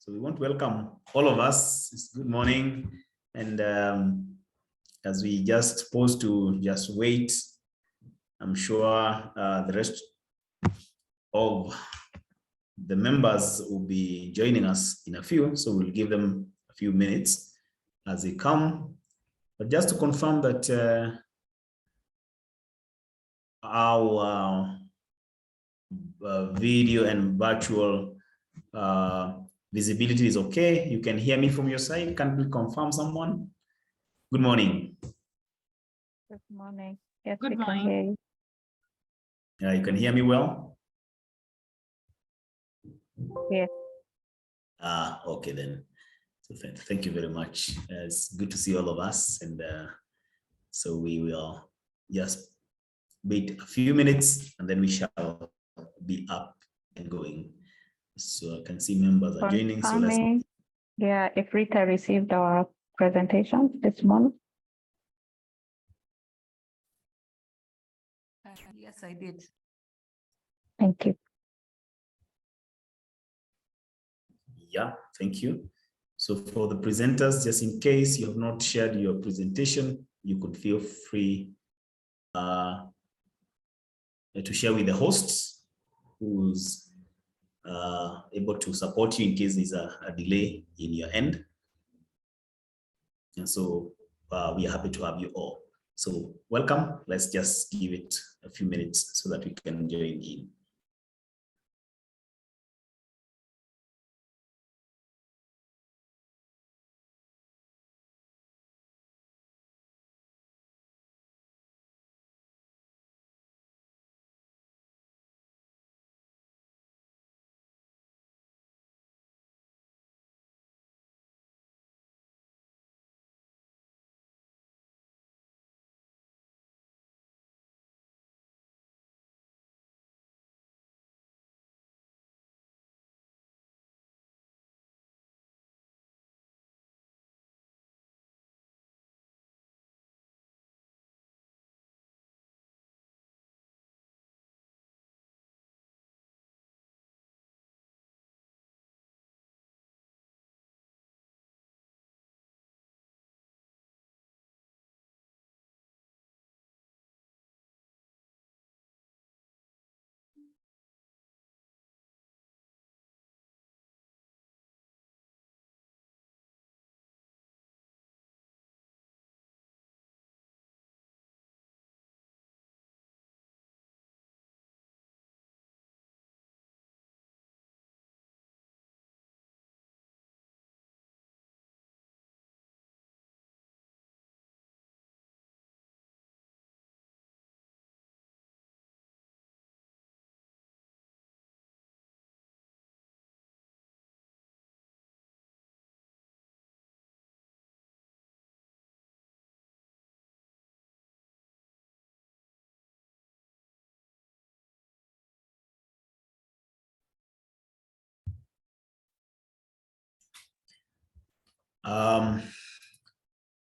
So we want to welcome all of us. It's good morning. And as we just supposed to just wait, I'm sure the rest of the members will be joining us in a few. So we'll give them a few minutes as they come. But just to confirm that our video and virtual visibility is okay. You can hear me from your side. Can we confirm someone? Good morning. Good morning. Yes, Good we morning. can hear you. Yeah, you can hear me well? Yes. Okay then. So thank you very much. It's good to see all of us. And so we will just wait a few minutes and then we shall be up and going. So I can see members are joining. So let's. Confirming, yeah, if Rita received our presentation this morning. Yes, I did. Thank you. Yeah, thank you. So for the presenters, just in case you have not shared your presentation, you could feel free to share with the hosts who's able to support you in case there's a delay in your end. And so we are happy to have you all. So welcome. Let's just give it a few minutes so that we can join in.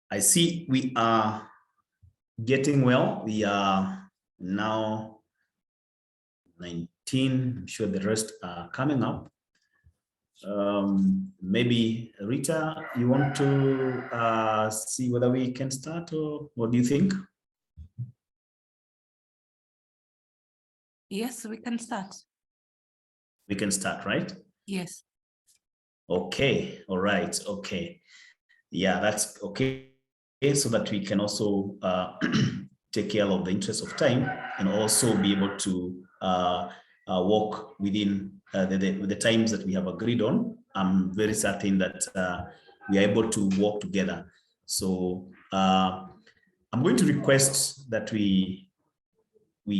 I see we are getting well. We are now 19. I'm sure the rest are coming up. Maybe Rita, you want to see whether we can start, or what do you think? Yes, we can start. We can start, right? Yes. Okay, all right, okay. Yeah, that's okay. So that we can also take care of the interest of time and also be able to walk within the times that we have agreed on. I'm very certain that we are able to walk together. So I'm going to request that we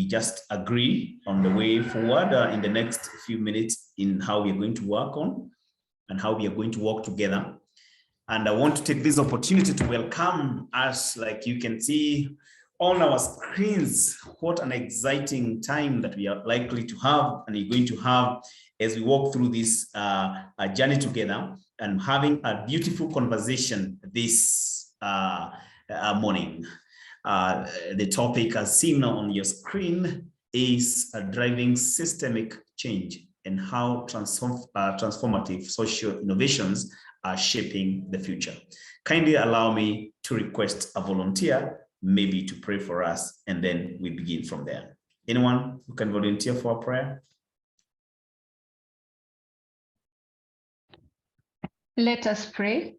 just agree on the way forward in the next few minutes in how we are going to work on and how we are going to work together. And I want to take this opportunity to welcome us. Like you can see on our screens, what an exciting time that we are likely to have and you're going to have as we walk through this journey together and having a beautiful conversation this morning. The topic, as seen on your screen, is driving systemic change and how transformative social innovations are shaping the future. Kindly allow me to request a volunteer, maybe to pray for us, and then we begin from there. Anyone who can volunteer for a prayer? Let us pray.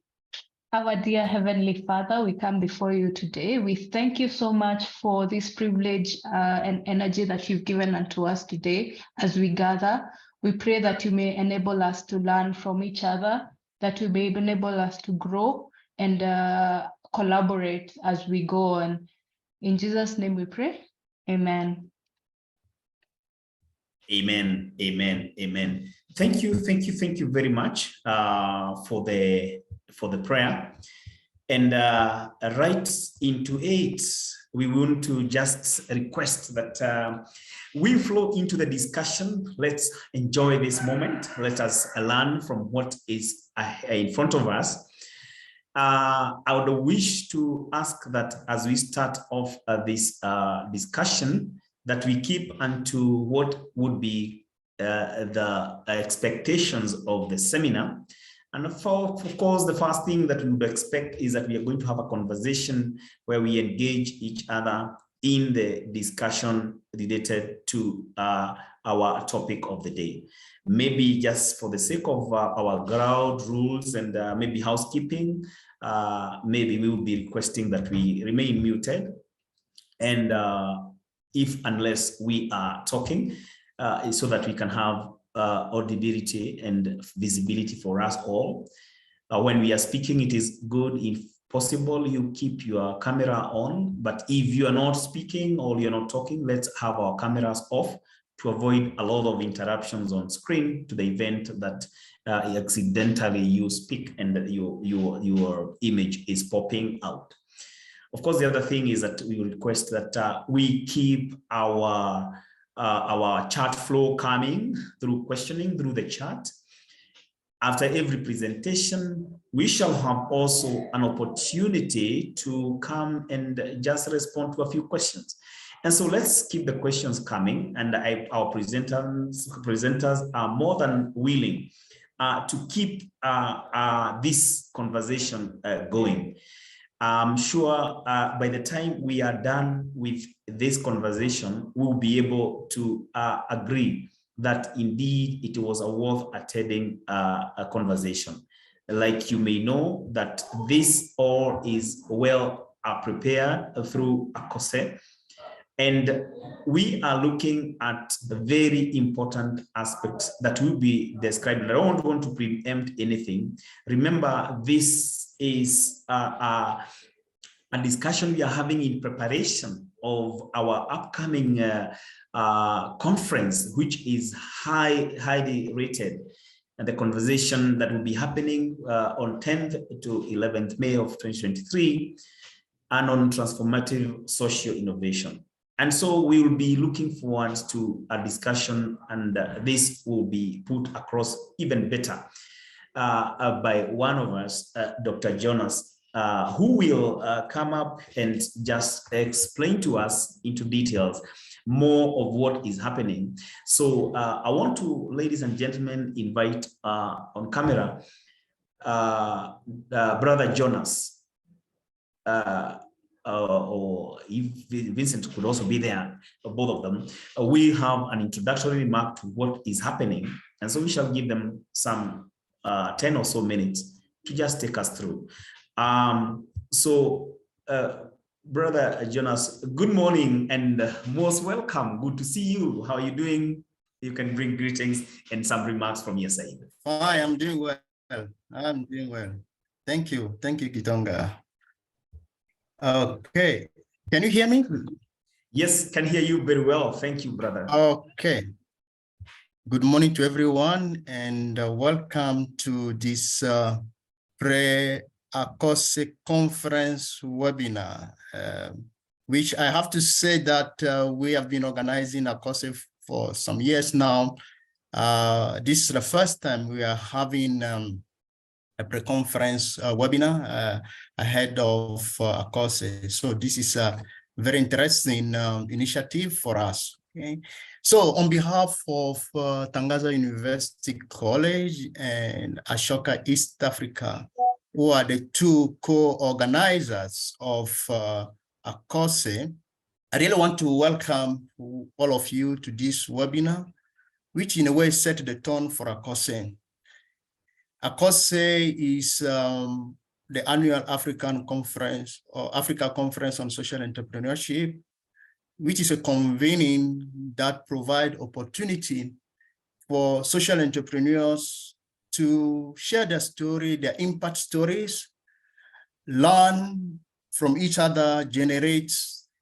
Our dear Heavenly Father, we come before you today. We thank you so much for this privilege and energy that you've given unto us today as we gather. We pray that you may enable us to learn from each other, that you may enable us to grow and collaborate as we go on. In Jesus' name we pray. Amen. Amen, amen, amen. Thank you very much for the prayer. And right into it, we want to just request that we flow into the discussion. Let's enjoy this moment. Let us learn from what is in front of us. I would wish to ask that as we start off this discussion, that we keep unto what would be the expectations of the seminar. And of course, the first thing that we would expect is that we are going to have a conversation where we engage each other in the discussion related to our topic of the day. Maybe just for the sake of our ground rules and maybe housekeeping, maybe we will be requesting that we remain muted. And unless we are talking, so that we can have audibility and visibility for us all. When we are speaking, it is good, if possible, you keep your camera on, but if you are not speaking or you're not talking, let's have our cameras off to avoid a lot of interruptions on screen to the event that accidentally you speak and your image is popping out. Of course, the other thing is that we request that we keep our chat flow coming through questioning through the chat. After every presentation, we shall have also an opportunity to come and just respond to a few questions. And so let's keep the questions coming, and our presenters are more than willing to keep this conversation going. I'm sure by the time we are done with this conversation, we'll be able to agree that indeed it was a worth attending a conversation. Like you may know that this all is well prepared through AACOSE, and we are looking at the very important aspects that will be described. And I don't want to preempt anything. Remember, this is a discussion we are having in preparation of our upcoming conference, which is highly rated. And the conversation that will be happening on 10th to 11th May of 2023, and on transformative social innovation. And so we will be looking forward to a discussion, and this will be put across even better by one of us, Dr. Jonas, who will come up and just explain to us into details more of what is happening. So I want to, ladies and gentlemen, invite on camera Brother Jonas, or if Vincent could also be there, both of them. We have an introductory remark to what is happening, and so we shall give them some 10 or so minutes to just take us through. Brother Jonas, good morning and most welcome. Good to see you. How are you doing? You can bring greetings and some remarks from your side. Hi, I'm doing well. I'm doing well. Thank you. Thank you, Kitonga. Okay. Can you hear me? Yes, can hear you very well. Thank you, brother. Okay. Good morning to everyone, and welcome to this pre-AACOSE conference webinar, which I have to say that we have been organizing AACOSE for some years now. This is the first time we are having a pre-conference webinar ahead of AACOSE. So this is a very interesting initiative for us. Okay. So on behalf of Tangaza University College and Ashoka East Africa, who are the two co-organizers of AACOSE, I really want to welcome all of you to this webinar, which in a way set the tone for AACOSE. AACOSE is the annual African Conference or Africa Conference on Social Entrepreneurship, which is a convening that provides opportunity for social entrepreneurs to share their story, their impact stories, learn from each other, generate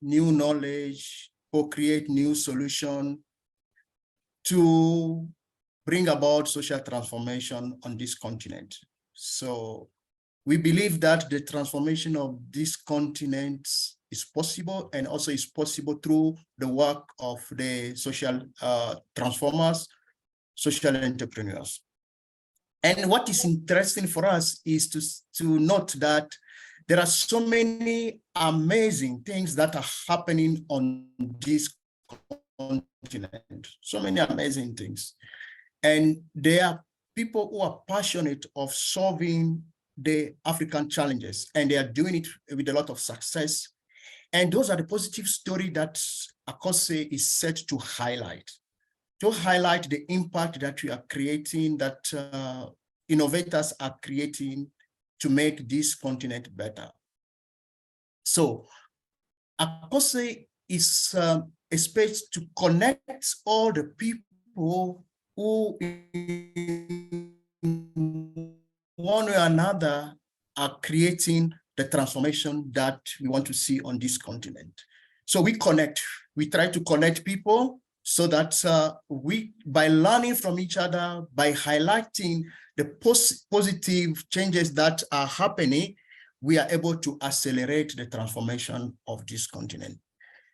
new knowledge, or create new solutions to bring about social transformation on this continent. So we believe that the transformation of this continent is possible, and also is possible through the work of the social transformers, social entrepreneurs. And what is interesting for us is to note that there are so many amazing things that are happening on this continent, so many amazing things. And there are people who are passionate of solving the African challenges, and they are doing it with a lot of success. And those are the positive stories that AACOSE is set to highlight the impact that we are creating, that innovators are creating to make this continent better. So AACOSE is a space to connect all the people who in one way or another are creating the transformation that we want to see on this continent. So we try to connect people so that by learning from each other, by highlighting the positive changes that are happening, we are able to accelerate the transformation of this continent.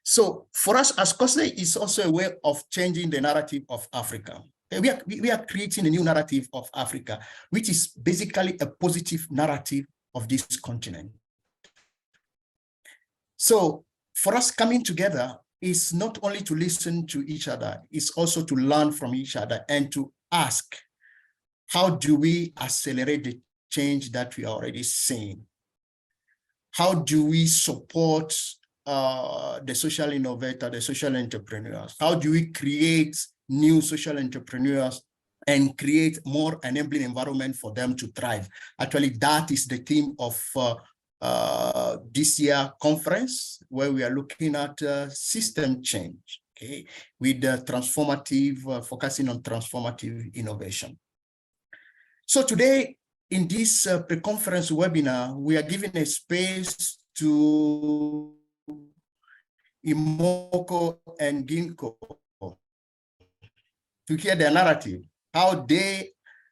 So for us as AACOSE, it's also a way of changing the narrative of Africa. We are creating a new narrative of Africa, which is basically a positive narrative of this continent. So for us, coming together is not only to listen to each other, it's also to learn from each other and to ask, how do we accelerate the change that we are already seeing? How do we support the social innovator, the social entrepreneurs? How do we create new social entrepreneurs and create more enabling environment for them to thrive? Actually, that is the theme of this year conference, where we are looking at system change, okay, with transformative, focusing on transformative innovation. So today, in this pre-conference webinar, we are giving a space to Inkomoko and Gingko to hear their narrative, how they,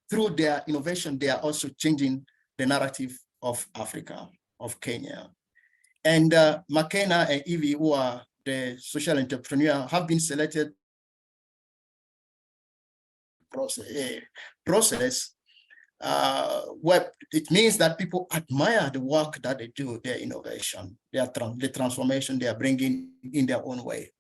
through their innovation, they are also changing the narrative of Africa, of Kenya. And Makena and Evie, who are the social entrepreneur, have been selected process where it means that people admire the work that they do, their innovation, the transformation they are bringing in their own way.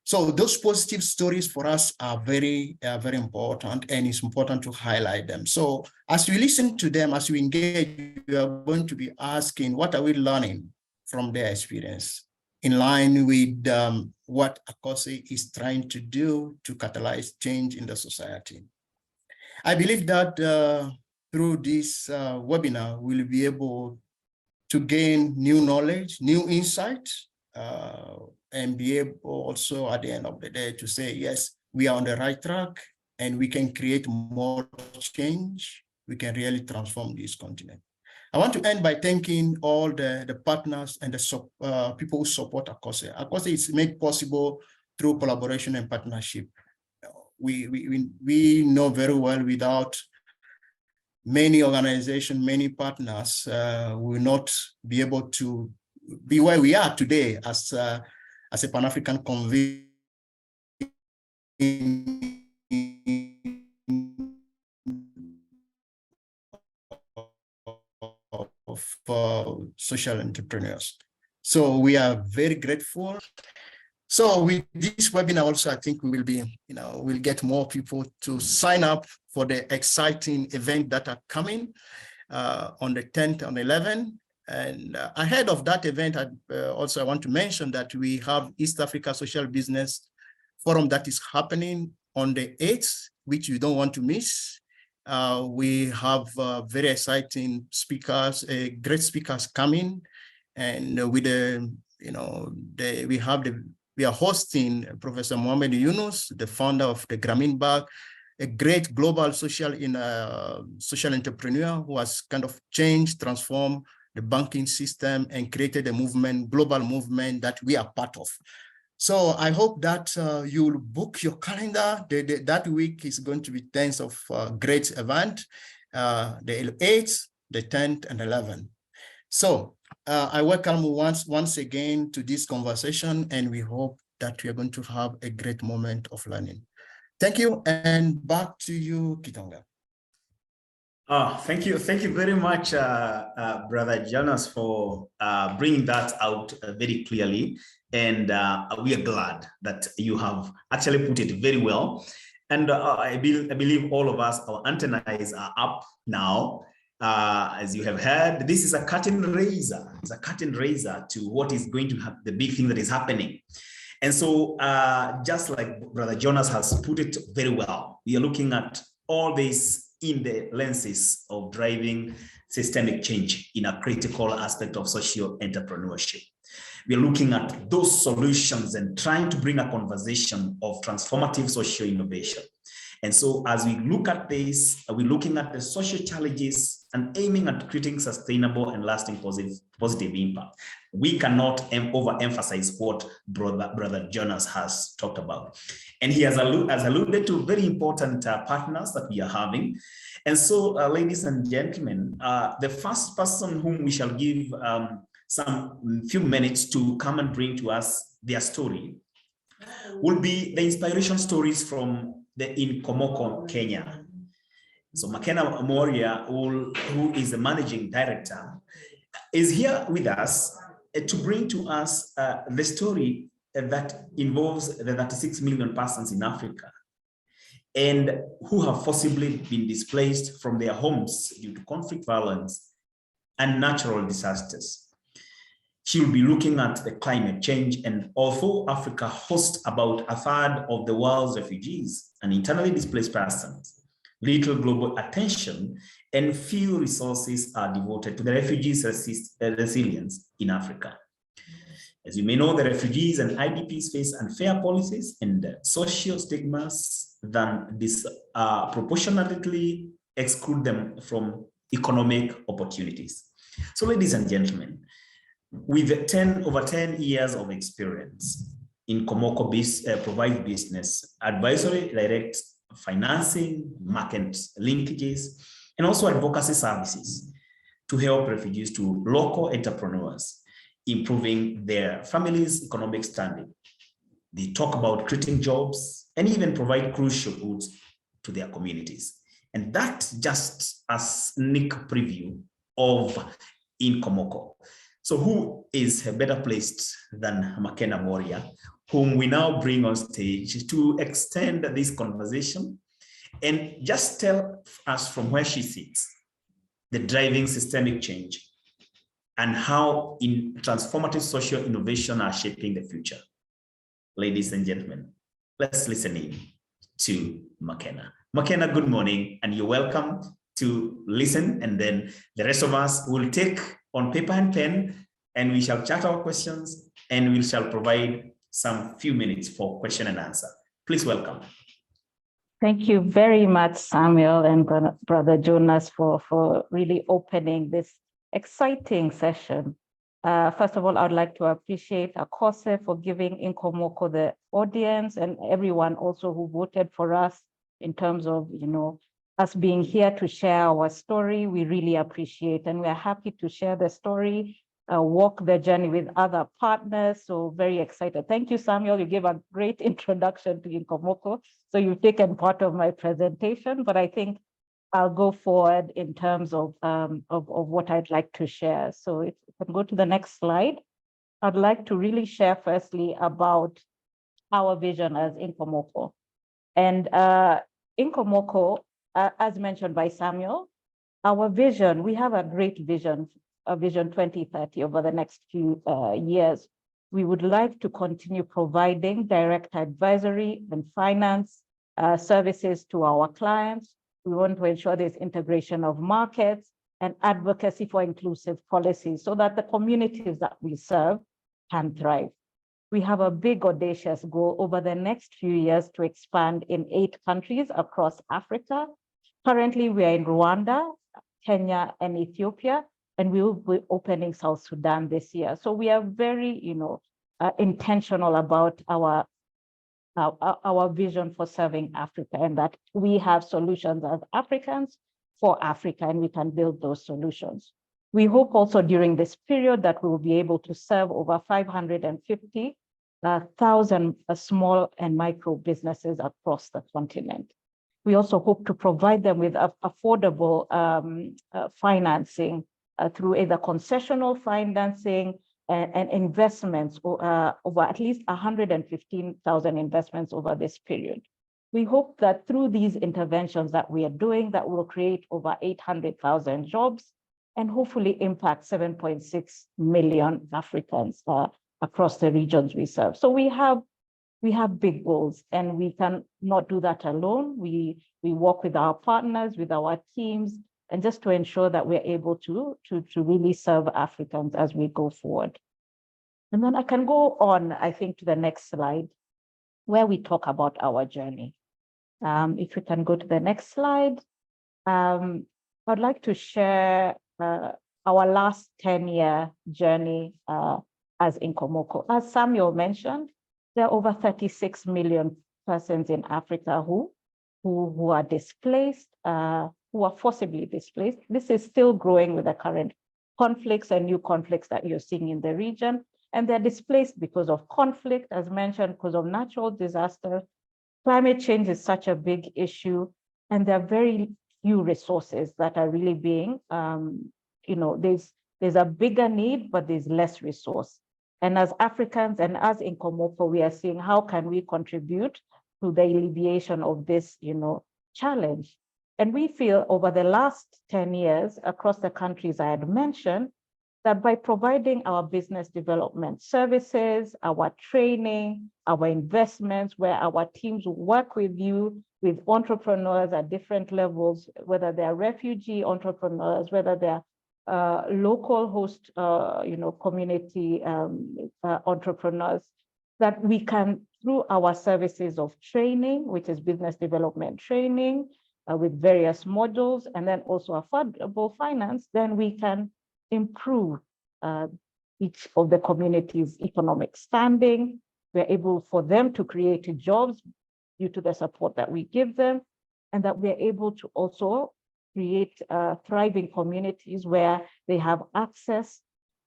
So those positive stories for us are very important, and it's important to highlight them. So as we listen to them, as we engage, we are going to be asking, what are we learning from their experience in line with what AACOSE is trying to do to catalyze change in the society? I believe that through this webinar, we'll be able to gain new knowledge, new insight, and be able also at the end of the day to say, yes, we are on the right track and we can create more change. We can really transform this continent. I want to end by thanking all the partners and the people who support AACOSE. AACOSE is made possible through collaboration and partnership. We know very well, without many organizations, many partners, will not be able to be where we are today as a Pan-African convening of social entrepreneurs. So we are very grateful. So with this webinar also, I think we will be, we'll get more people to sign up for the exciting event that are coming on the 10th and 11th. And ahead of that event, I want to mention that we have East Africa Social Business Forum that is happening on the 8th, which you don't want to miss. We have very exciting speakers, great speakers coming, and with we are hosting Professor Mohamed Yunus, the founder of the Grameen Bank, a great global social entrepreneur who has kind of changed, transformed the banking system and created a movement, global movement that we are part of. So I hope that you will book your calendar. That week is going to be tens of great event, the 8th, the 10th, and 11th. So I welcome you once again to this conversation, and we hope that we are going to have a great moment of learning. Thank you, and back to you, Kitonga. Thank you very much, Brother Jonas, for bringing that out very clearly. And we are glad that you have actually put it very well. And I believe all of us, our antennas are up now. As you have heard, this is a curtain raiser. It's a curtain raiser to what is going to happen, the big thing that is happening. And so just like Brother Jonas has put it very well, we are looking at all this in the lenses of driving systemic change in a critical aspect of social entrepreneurship. We are looking at those solutions and trying to bring a conversation of transformative social innovation. And so as we look at this, we're looking at the social challenges and aiming at creating sustainable and lasting positive impact. We cannot overemphasize what Brother Jonas has talked about. And he has alluded to very important partners that we are having. And so, ladies and gentlemen, the first person whom we shall give some few minutes to come and bring to us their story will be the inspiration stories from the Inkomoko, Kenya. So Makena Mworia, who is the managing director, is here with us to bring to us the story that involves the 36 million persons in Africa and who have forcibly been displaced from their homes due to conflict, violence, and natural disasters. She will be looking at the climate change, and although Africa hosts about a third of the world's refugees and internally displaced persons, little global attention and few resources are devoted to the refugees' resilience in Africa. As you may know, the refugees and IDPs face unfair policies and social stigmas that disproportionately exclude them from economic opportunities. So, ladies and gentlemen, with over 10 years of experience, Inkomoko provides business advisory, direct financing, market linkages, and also advocacy services to help refugees to local entrepreneurs, improving their families' economic standing. They talk about creating jobs and even provide crucial goods to their communities. And that's just a sneak preview of Inkomoko. So who is better placed than Makena Mworia, whom we now bring on stage to extend this conversation and just tell us from where she sits, the driving systemic change and how in transformative social innovation are shaping the future. Ladies and gentlemen, let's listen in to Makena. Makena, good morning, and you're welcome to listen, and then the rest of us will take on paper and pen, and we shall chat our questions, and we shall provide some few minutes for question and answer. Please welcome. Thank you very much, Samuel and Brother Jonas, for really opening this exciting session. First of all, I'd like to appreciate AACOSE for giving Inkomoko the audience and everyone also who voted for us in terms of, us being here to share our story. We really appreciate, and we're happy to share the story, walk the journey with other partners. So very excited. Thank you, Samuel. You gave a great introduction to Inkomoko. So you've taken part of my presentation, but I think I'll go forward in terms of what I'd like to share. So if you can go to the next slide, I'd like to really share firstly about our vision as Inkomoko. And Inkomoko, as mentioned by Samuel, our vision, we have a great vision, a Vision 2030 over the next few years. We would like to continue providing direct advisory and finance services to our clients. We want to ensure there's integration of markets and advocacy for inclusive policies so that the communities that we serve can thrive. We have a big audacious goal over the next few years to expand in 8 countries across Africa. Currently, we are in Rwanda, Kenya, and Ethiopia, and we will be opening South Sudan this year. So we are very, intentional about our vision for serving Africa, and that we have solutions as Africans for Africa, and we can build those solutions. We hope also during this period that we will be able to serve over 550,000 small and micro businesses across the continent. We also hope to provide them with affordable financing through either concessional financing and investments, over at least 115,000 investments over this period. We hope that through these interventions that we are doing, that will create over 800,000 jobs and hopefully impact 7.6 million Africans across the regions we serve. So we have big goals, and we can not do that alone. We work with our partners, with our teams, and just to ensure that we're able to really serve Africans as we go forward. And then I can go on, I think, to the next slide, where we talk about our journey. If we can go to the next slide, I'd like to share our last 10-year journey as Inkomoko. As Samuel mentioned, there are over 36 million persons in Africa who are displaced, who are forcibly displaced. This is still growing with the current conflicts and new conflicts that you're seeing in the region. And they're displaced because of conflict, as mentioned, because of natural disaster. Climate change is such a big issue, and there are very few resources that are really being, there's a bigger need, but there's less resource. And as Africans and as Inkomoko, we are seeing how can we contribute to the alleviation of this, challenge. And we feel over the last 10 years across the countries I had mentioned, that by providing our business development services, our training, our investments, where our teams work with entrepreneurs at different levels, whether they're refugee entrepreneurs, whether they're local host, community entrepreneurs, that we can, through our services of training, which is business development training with various modules, and then also affordable finance, then we can improve each of the community's economic standing. We're able for them to create jobs due to the support that we give them, and that we're able to also create thriving communities where they have access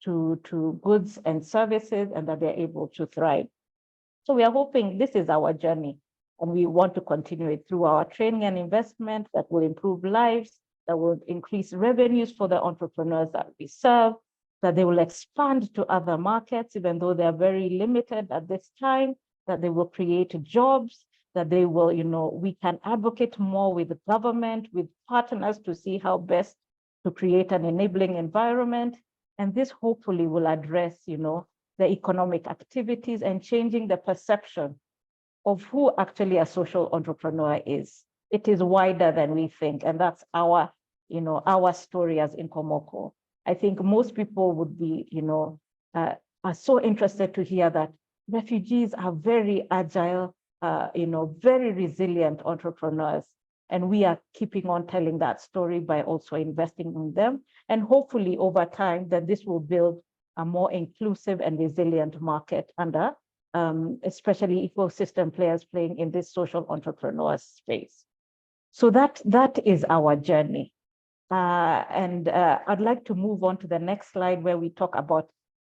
to goods and services, and that they're able to thrive. So we are hoping this is our journey, and we want to continue it through our training and investment that will improve lives, that will increase revenues for the entrepreneurs that we serve, that they will expand to other markets, even though they're very limited at this time, that they will create jobs, that they will, we can advocate more with the government, with partners to see how best to create an enabling environment. And this hopefully will address, the economic activities and changing the perception of who actually a social entrepreneur is. It is wider than we think, and that's our story as Inkomoko. I think most people would be, are so interested to hear that refugees are very agile, very resilient entrepreneurs. And we are keeping on telling that story by also investing in them. And hopefully over time that this will build a more inclusive and resilient market under, especially ecosystem players playing in this social entrepreneur space. So that is our journey. And I'd like to move on to the next slide where we talk about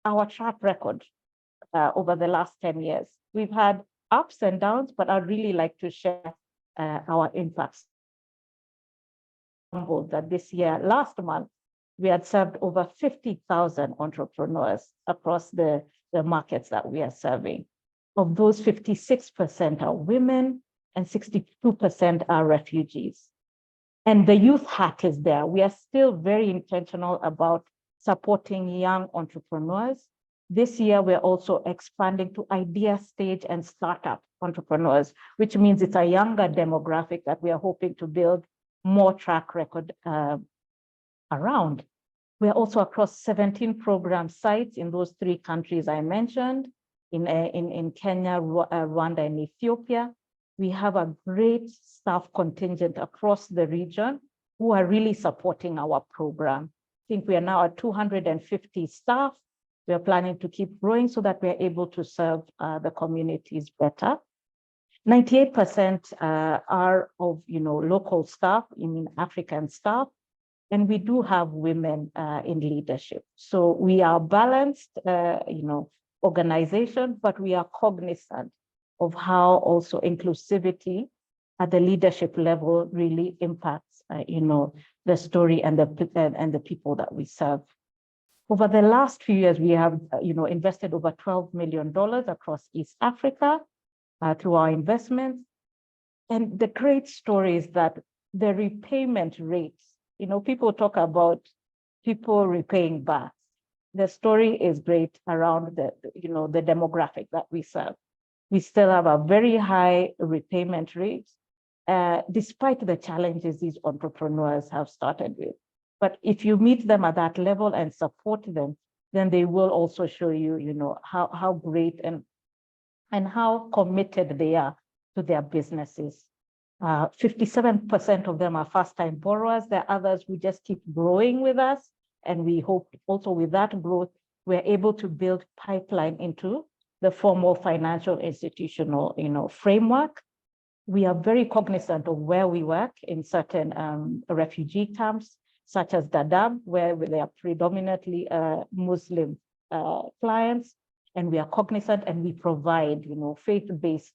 our track record over the last 10 years. We've had ups and downs, but I'd really like to share our impacts. That this year, last month, we had served over 50,000 entrepreneurs across the markets that we are serving. Of those, 56% are women and 62% are refugees. And the youth hat is there. We are still very intentional about supporting young entrepreneurs. This year, we're also expanding to idea stage and startup entrepreneurs, which means it's a younger demographic that we are hoping to build more track record around. We're also across 17 program sites in those 3 countries I mentioned, in Kenya, Rwanda, and Ethiopia. We have a great staff contingent across the region who are really supporting our program. I think we are now at 250 staff. We are planning to keep growing so that we are able to serve the communities better. 98% are of local staff, African staff, and we do have women in leadership. So we are balanced, organization, but we are cognizant of how also inclusivity at the leadership level really impacts, the story and the people that we serve. Over the last few years, we have, invested over $12 million across East Africa through our investments. And the great story is that the repayment rates, people talk about people repaying back. The story is great around the demographic that we serve. We still have a very high repayment rate, despite the challenges these entrepreneurs have started with. But if you meet them at that level and support them, then they will also show you, how great and how committed they are to their businesses. 57% of them are first-time borrowers. There are others who just keep growing with us. And we hope also with that growth, we're able to build pipeline into the formal financial institutional, framework. We are very cognizant of where we work in certain refugee camps, such as Dadaab, where they are predominantly Muslim clients. And we are cognizant and we provide, faith-based,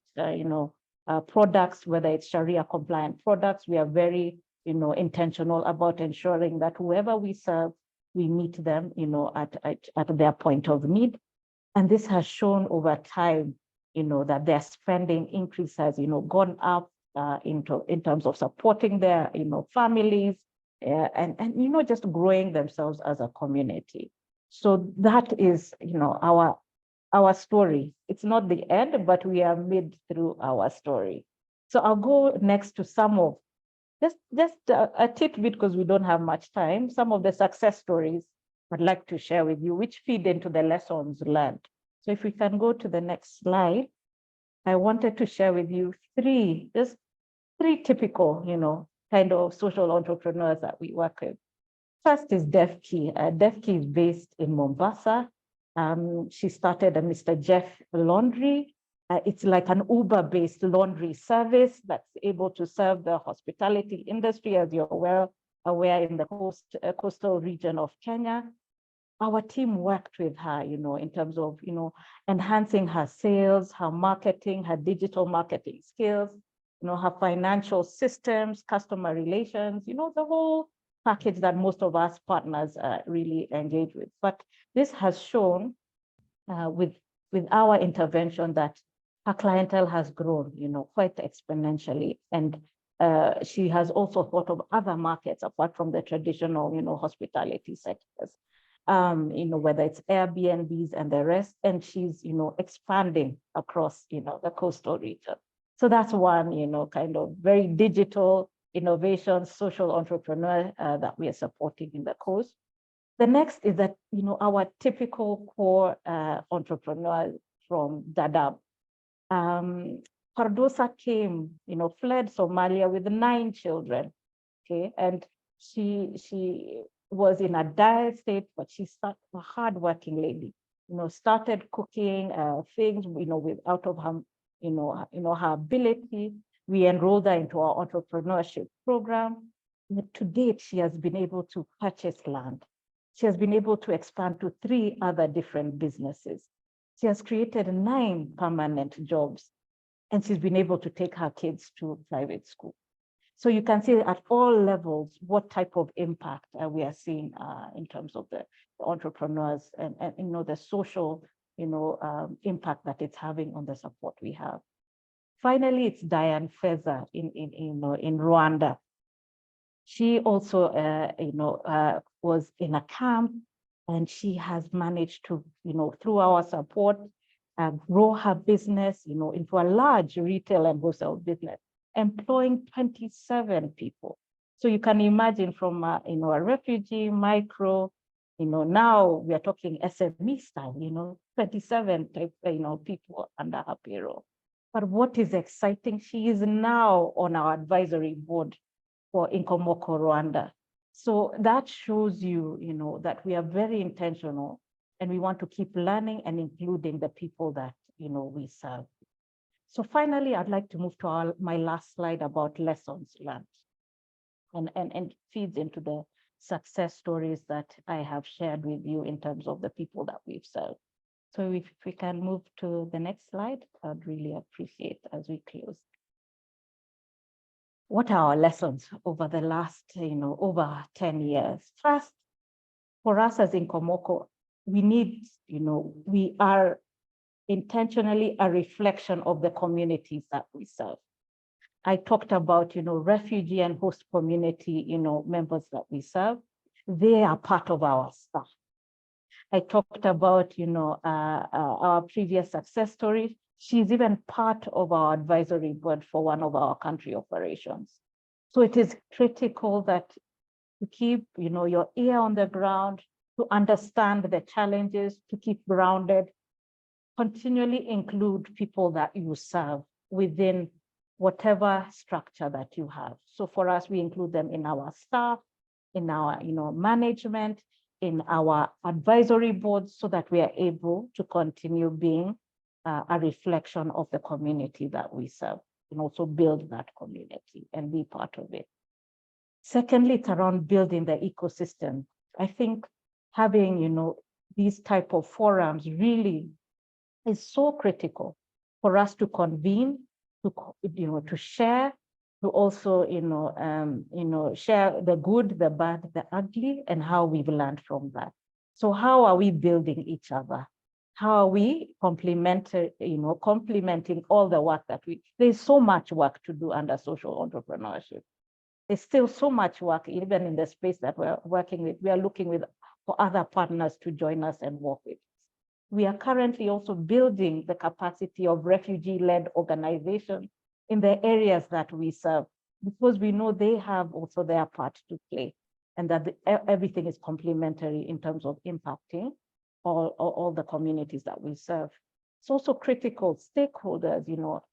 products, whether it's Sharia compliant products. We are very, intentional about ensuring that whoever we serve, we meet them, at their point of need. And this has shown over time, that their spending increase has, gone up in terms of supporting their, families and just growing themselves as a community. So that is, our story. It's not the end, but we are mid through our story. So I'll go next to some of, just a tidbit because we don't have much time, some of the success stories I'd like to share with you, which feed into the lessons learned. So if we can go to the next slide, I wanted to share with you three typical, kind of social entrepreneurs that we work with. First is Defki. Defki is based in Mombasa. She started a Mr. Jeff Laundry. It's like an Uber-based laundry service that's able to serve the hospitality industry, as you're well aware, in the coastal region of Kenya. Our team worked with her, in terms of, enhancing her sales, her marketing, her digital marketing skills, her financial systems, customer relations, the whole package that most of us partners really engage with. But this has shown with our intervention that her clientele has grown, quite exponentially. And she has also thought of other markets apart from the traditional, hospitality sectors, whether it's Airbnbs and the rest. And she's, expanding across, the coastal region. So that's one, kind of very digital innovation, social entrepreneur that we are supporting in the coast. The next is that, our typical core entrepreneur from Dadaab. Pardosa came, fled Somalia with 9 children, okay? And she was in a dire state, but she started a hardworking lady, started cooking things, out of her, her ability. We enrolled her into our entrepreneurship program. And to date, she has been able to purchase land. She has been able to expand to 3 other different businesses. She has created 9 permanent jobs, and she's been able to take her kids to private school. So you can see at all levels what type of impact we are seeing in terms of the entrepreneurs and the social impact that it's having on the support we have. Finally, it's Diane Feza in Rwanda. She also, was in a camp, and she has managed to, through our support, grow her business, into a large retail and wholesale business, employing 27 people. So you can imagine from, a refugee, micro, now we are talking SME style, 27 type, people under her payroll. But what is exciting, she is now on our advisory board for Inkomoko, Rwanda. So that shows you, that we are very intentional, and we want to keep learning and including the people that, we serve. So finally, I'd like to move to my last slide about lessons learned, and feeds into the success stories that I have shared with you in terms of the people that we've served. So if we can move to the next slide, I'd really appreciate as we close. What are our lessons over the last, over 10 years? First, for us as Inkomoko, we are intentionally a reflection of the communities that we serve. I talked about, refugee and host community, members that we serve. They are part of our staff. I talked about, our previous success story. She's even part of our advisory board for one of our country operations. So it is critical that you keep, your ear on the ground, to understand the challenges, to keep grounded, continually include people that you serve within whatever structure that you have. So for us, we include them in our staff, in our, management, in our advisory boards, so that we are able to continue being a reflection of the community that we serve, and also build that community and be part of it. Secondly, it's around building the ecosystem. I think having, these type of forums really is so critical for us to convene, to share, to also, share the good, the bad, the ugly, and how we've learned from that. So how are we building each other? How are we complementing all the work that there's so much work to do under social entrepreneurship. There's still so much work, even in the space that we're working with. We are looking for other partners to join us and work with. We are currently also building the capacity of refugee-led organizations in the areas that we serve, because we know they have also their part to play, and that everything is complementary in terms of impacting all the communities that we serve. It's also critical stakeholders,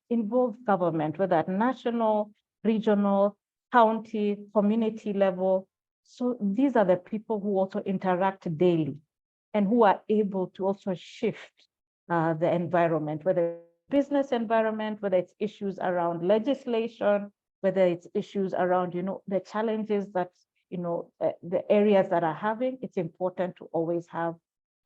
involve government, whether at national, regional, county, community level. So these are the people who also interact daily, and who are able to also shift the environment, whether business environment, whether it's issues around legislation, whether it's issues around, the challenges that, the areas that are having. It's important to always have,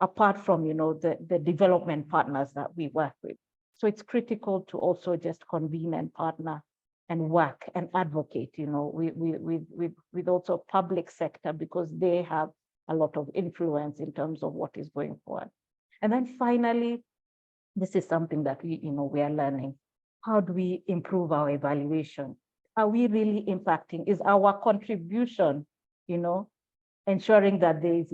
apart from, the development partners that we work with. So it's critical to also just convene and partner and work and advocate, with also public sector, because they have a lot of influence in terms of what is going forward. And then finally, this is something that we are learning. How do we improve our evaluation? Are we really impacting? Is our contribution, ensuring that there is,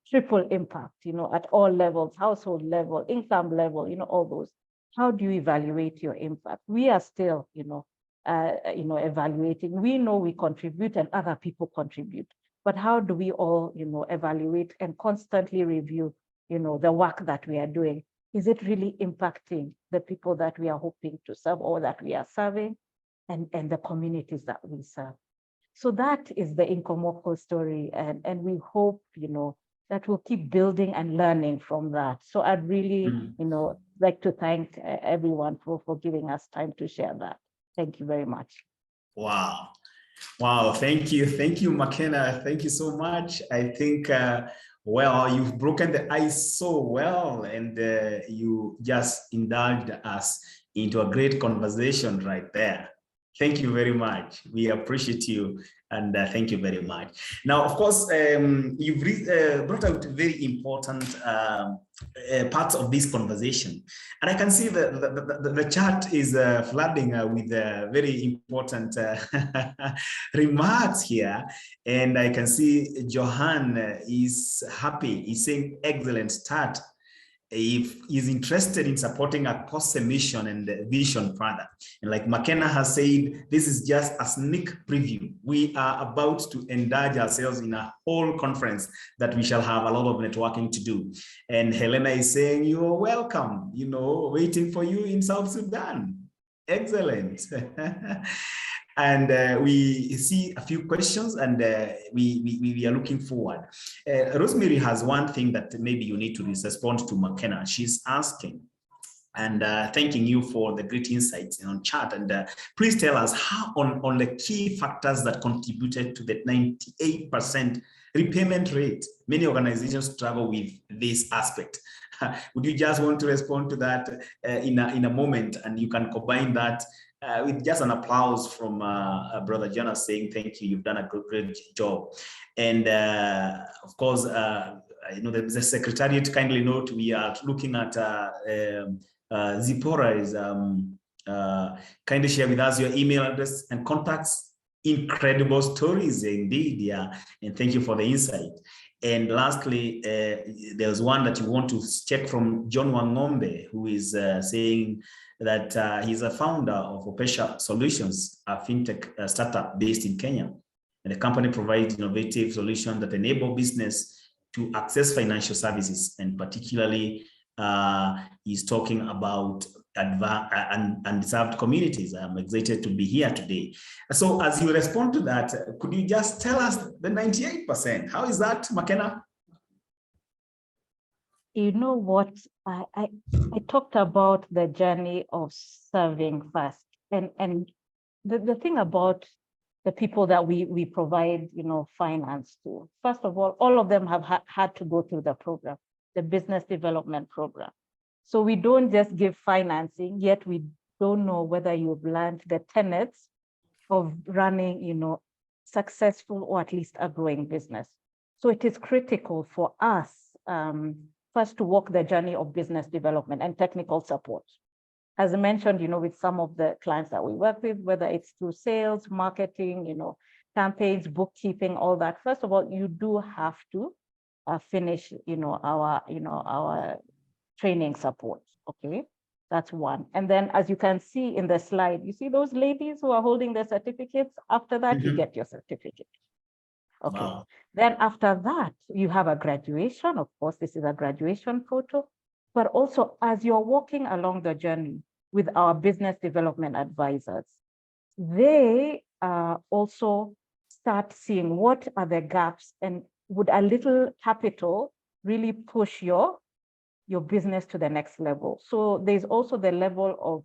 triple impact, at all levels, household level, income level, all those. How do you evaluate your impact? We are still, evaluating. We know we contribute and other people contribute, but how do we all, evaluate and constantly review, the work that we are doing? Is it really impacting the people that we are hoping to serve, or that we are serving, and the communities that we serve? So that is the Inkomoko story, and we hope, that we'll keep building and learning from that. So I'd really, like to thank everyone for giving us time to share that. Thank you very much. Wow. Wow, thank you, Makena. Thank you so much. I think, well, you've broken the ice so well, and you just indulged us into a great conversation right there. Thank you very much. We appreciate you. And thank you very much. Now, of course, you've brought out very important parts of this conversation. And I can see the chat is flooding with very important remarks here. And I can see Johan is happy. He's saying, excellent start. If he's interested in supporting AACOSE mission and vision further. And like Makena has said, this is just a sneak preview. We are about to indulge ourselves in a whole conference that we shall have a lot of networking to do. And Helena is saying, you're welcome, you know, waiting for you in South Sudan. Excellent. And we see a few questions, and we are looking forward. Rosemary has one thing that maybe you need to respond to Makena. She's asking and thanking you for the great insights on chat. And please tell us how on the key factors that contributed to the 98% repayment rate. Many organizations struggle with this aspect. Would you just want to respond to that in a moment, and you can combine that with just an applause from Brother Jonas saying, thank you, you've done a great job. And of course, you know, the Secretariat kindly note, we are looking at Zipporah is kindly share with us your email address and contacts. Incredible stories indeed, yeah. And thank you for the insight. And lastly, there's one that you want to check from John Wangombe, who is saying that he's a founder of Opesha Solutions, a fintech startup based in Kenya. And the company provides innovative solutions that enable business to access financial services. And particularly, he's talking about undeserved communities. I'm excited to be here today. So as you respond to that, could you just tell us the 98%? How is that, Makena? You know what, I talked about the journey of serving first. And the thing about the people that we provide, you know, finance to, first of all of them have had to go through the program, the business development program. So we don't just give financing, yet we don't know whether you've learned the tenets of running, you know, successful or at least a growing business. So it is critical for us first to walk the journey of business development and technical support. As I mentioned, you know, with some of the clients that we work with, whether it's through sales, marketing, you know, campaigns, bookkeeping, all that. First of all, you do have to finish, our training support. Okay, that's one. And then, as you can see in the slide, you see those ladies who are holding their certificates. After that, you get your certificate. Okay. Wow. Then after that, you have a graduation. Of course, this is a graduation photo. But also, as you're walking along the journey with our business development advisors, they also start seeing what are the gaps, and would a little capital really push your business to the next level. So there's also the level of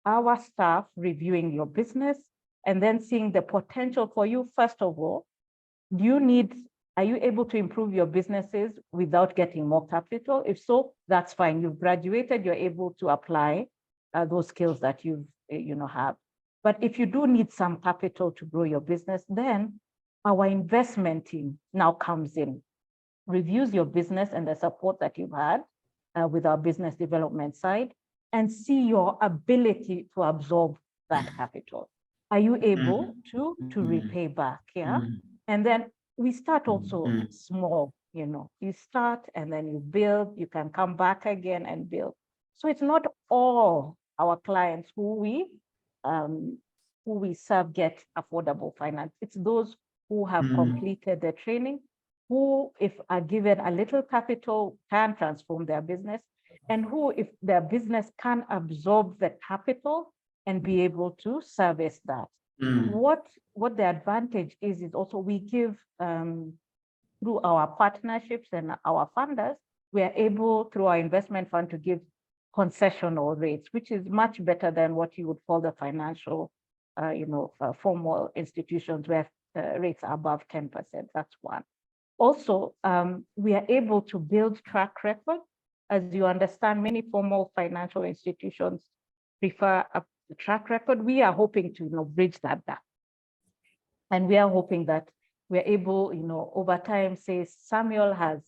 our staff reviewing your business and then seeing the potential for you. First of all, are you able to improve your businesses without getting more capital? If so, that's fine. You've graduated, you're able to apply those skills that you have. But if you do need some capital to grow your business, then our investment team now comes in, reviews your business and the support that you've had with our business development side, and see your ability to absorb that capital. Are you able to repay back? Yeah. And then we start also small, you know, you start and then you build, you can come back again and build. So it's not all our clients who we serve get affordable finance. It's those who have completed the training, who, if are given a little capital, can transform their business, and who, if their business can absorb the capital and be able to service that. What the advantage is also we give, through our partnerships and our funders, we are able, through our investment fund, to give concessional rates, which is much better than what you would call the financial, formal institutions where rates are above 10%. That's one. Also, we are able to build track record. As you understand, many formal financial institutions prefer a track record. We are hoping to bridge that gap. And we are hoping that we're able, over time, say Samuel has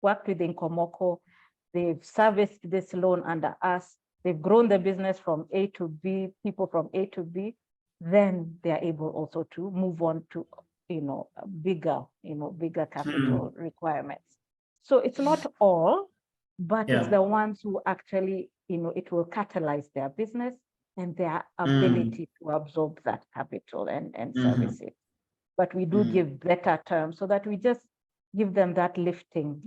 worked with Inkomoko, they've serviced this loan under us, they've grown the business from A to B, people from A to B, then they're able also to move on to, bigger capital requirements. So it's not all, but it's the ones who actually, it will catalyze their business and their ability to absorb that capital and service it. But we do give better terms so that we just give them that lifting,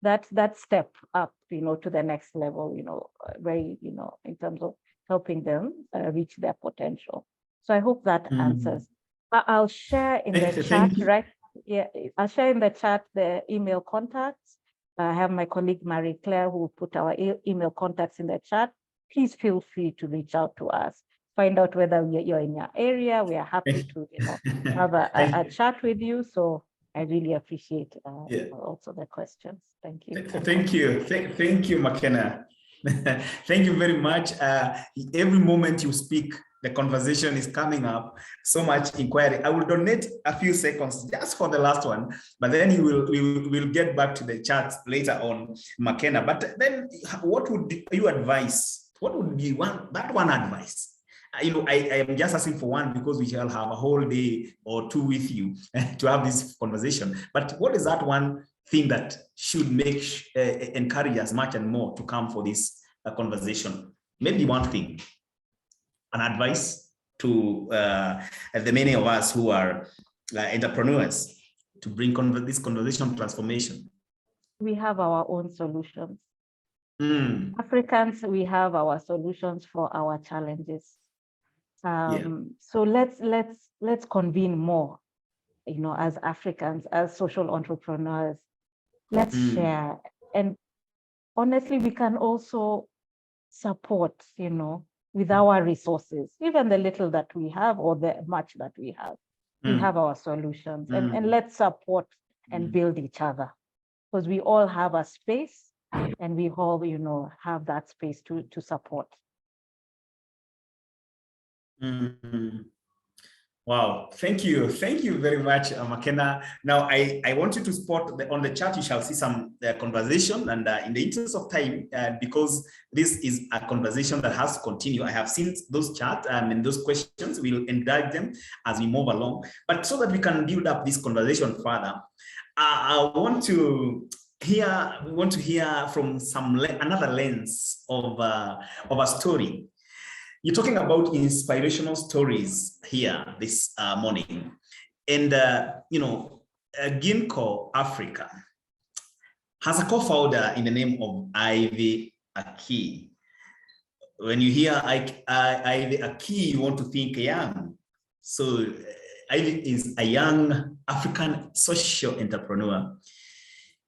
that step up, to the next level, very, in terms of helping them reach their potential. So I hope that answers. I'll share in the chat, right? Yeah, I'll share in the chat the email contacts. I have my colleague Marie Claire who will put our email contacts in the chat. Please feel free to reach out to us. Find out whether you're in your area. We are happy to, have a chat with you. So I really appreciate also the questions. Thank you. Thank you. Thank you, Makena. Thank you very much. Every moment you speak, the conversation is coming up. So much inquiry. I will donate a few seconds just for the last one, but then we will get back to the chat later on, Makena. But then, what would you advise? What would be that one advice? I am just asking for one because we shall have a whole day or two with you to have this conversation. But what is that one thing that should encourage us much and more to come for this conversation? Maybe one thing, an advice to the many of us who are entrepreneurs to bring this conversation transformation. We have our own solutions. Africans, we have our solutions for our challenges. So let's convene more, as Africans, as social entrepreneurs. Let's share. And honestly, we can also support, with our resources, even the little that we have or the much that we have. We have our solutions, and let's support and build each other, because we all have a space and we all, have that space to support. Wow, thank you very much, Makena. Now I want you to spot on the chat. You shall see some conversation, and in the interest of time, because this is a conversation that has to continue, I have seen those chats and those questions. We'll indulge them as we move along, but so that we can build up this conversation further, I want to hear from another lens of a story. You're talking about inspirational stories here this morning. And, Gingko Africa has a co-founder in the name of Akii. When you hear Akii, you want to think young. So Ivy is a young African social entrepreneur.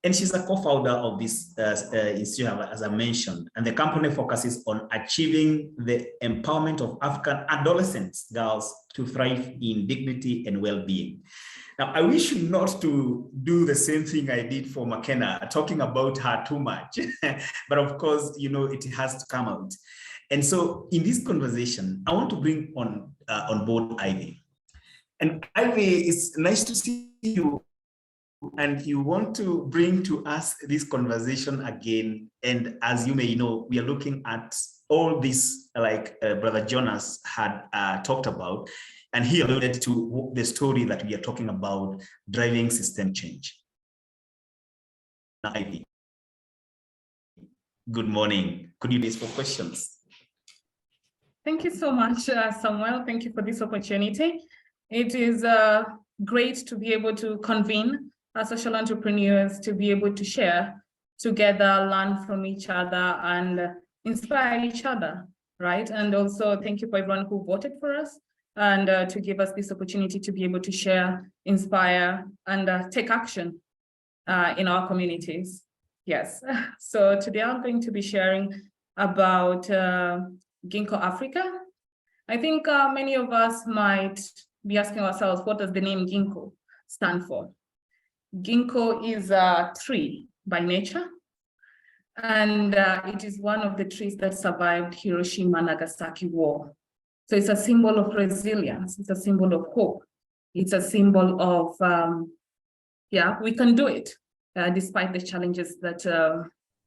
And she's a co-founder of this institute, as I mentioned, and the company focuses on achieving the empowerment of African adolescents, girls, to thrive in dignity and well-being. Now, I wish not to do the same thing I did for Makena, talking about her too much, but of course, it has to come out. And so in this conversation, I want to bring on board Ivy. And Ivy, it's nice to see you. And you want to bring to us this conversation again. And as you may know, we are looking at all this, like Brother Jonas had talked about, and he alluded to the story that we are talking about, driving system change. Ivy, good morning. Could you please for questions? Thank you so much, Samuel. Thank you for this opportunity. It is great to be able to convene as social entrepreneurs, to be able to share together, learn from each other, and inspire each other, right? And also thank you for everyone who voted for us, and to give us this opportunity to be able to share, inspire, and take action in our communities. Yes, so today I'm going to be sharing about Gingko Africa. I think many of us might be asking ourselves, what does the name Gingko stand for? Gingko is a tree by nature, and it is one of the trees that survived Hiroshima and Nagasaki war. So it's a symbol of resilience, it's a symbol of hope, It's a symbol of, yeah, we can do it despite the challenges that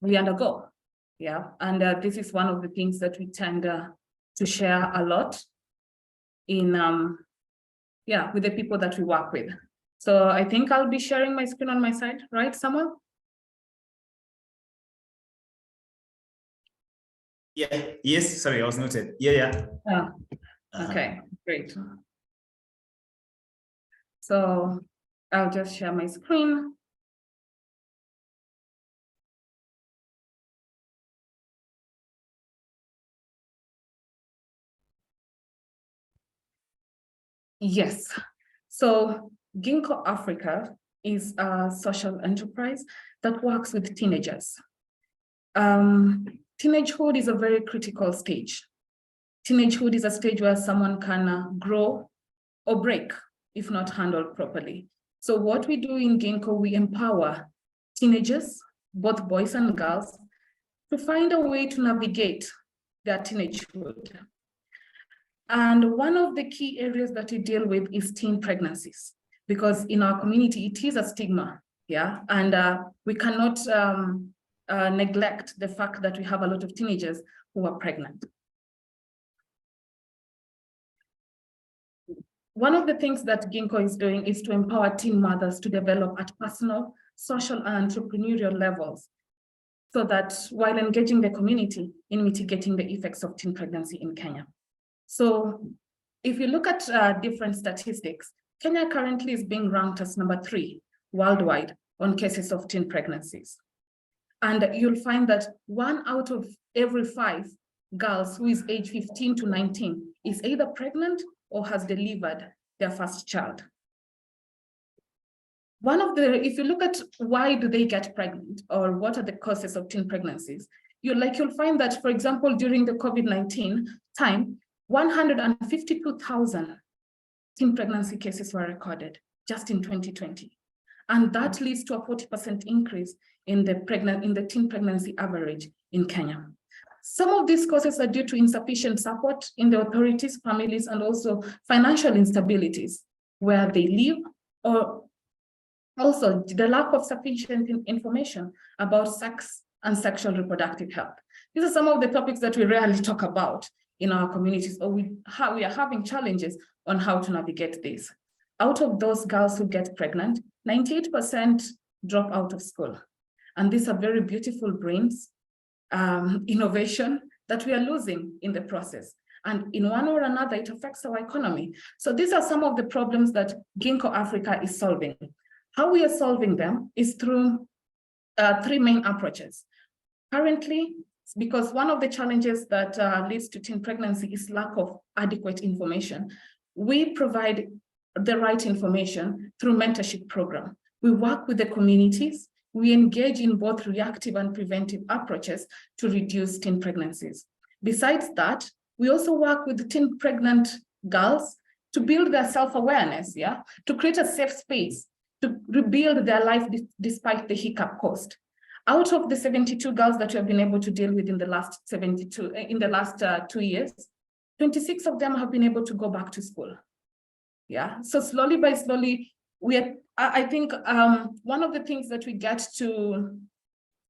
we undergo. Yeah, and this is one of the things that we tend to share a lot in, yeah, with the people that we work with. So I think I'll be sharing my screen on my side, right, Samuel? Yeah, yes, sorry, I was noted. Yeah. Okay, great. So I'll just share my screen. Yes, so Gingko Africa is a social enterprise that works with teenagers. Teenagehood is a very critical stage. Teenagehood is a stage where someone can grow or break if not handled properly. So what we do in Gingko, we empower teenagers, both boys and girls, to find a way to navigate their teenagehood. And one of the key areas that we deal with is teen pregnancies, because in our community, it is a stigma, yeah? And we cannot neglect the fact that we have a lot of teenagers who are pregnant. One of the things that Gingko is doing is to empower teen mothers to develop at personal, social, and entrepreneurial levels, so that while engaging the community in mitigating the effects of teen pregnancy in Kenya. So if you look at different statistics, Kenya currently is being ranked as number 3 worldwide on cases of teen pregnancies. And you'll find that 1 out of every 5 girls who is age 15 to 19 is either pregnant or has delivered their first child. If you look at why do they get pregnant or what are the causes of teen pregnancies, you'll find that, for example, during the COVID-19 time, 152,000 teen pregnancy cases were recorded just in 2020. And that leads to a 40% increase in the teen pregnancy average in Kenya. Some of these causes are due to insufficient support in the authorities, families, and also financial instabilities where they live, or also the lack of sufficient information about sex and sexual reproductive health. These are some of the topics that we rarely talk about in our communities, or we are having challenges on how to navigate this. Out of those girls who get pregnant, 98% drop out of school. And these are very beautiful brains, innovation that we are losing in the process. And in one or another, it affects our economy. So these are some of the problems that Gingko Africa is solving. How we are solving them is through 3 main approaches. Currently, because one of the challenges that leads to teen pregnancy is lack of adequate information, we provide the right information through mentorship program. We work with the communities. We engage in both reactive and preventive approaches to reduce teen pregnancies. Besides that, we also work with teen pregnant girls to build their self-awareness, yeah, to create a safe space, to rebuild their life despite the hiccup caused. Out of the 72 girls that we have been able to deal with in the last 2 years, 26 of them have been able to go back to school. Yeah, so slowly by slowly, I think one of the things that we get to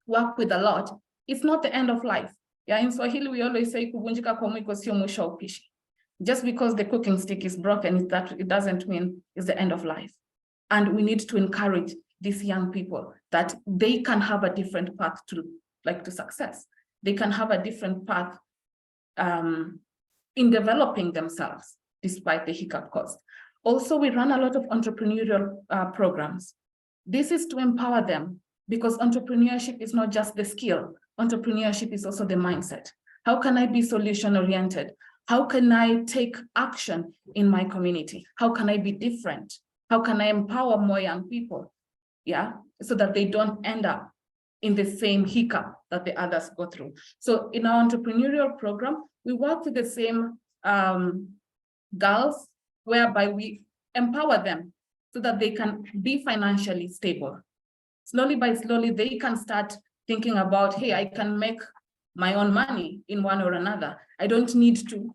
work with a lot is not the end of life. Yeah, in Swahili, we always say, kuvunjika kwa mwiko sio mwisho wa upishi. Just because the cooking stick is broken, it doesn't mean it's the end of life. And we need to encourage these young people that they can have a different path to success. They can have a different path in developing themselves despite the hiccup caused. Also, we run a lot of entrepreneurial programs. This is to empower them, because entrepreneurship is not just the skill. Entrepreneurship is also the mindset. How can I be solution-oriented? How can I take action in my community? How can I be different? How can I empower more young people? Yeah, so that they don't end up in the same hiccup that the others go through. So in our entrepreneurial program, we work with the same girls, whereby we empower them so that they can be financially stable. Slowly by slowly, they can start thinking about, hey, I can make my own money in one or another. I don't need to,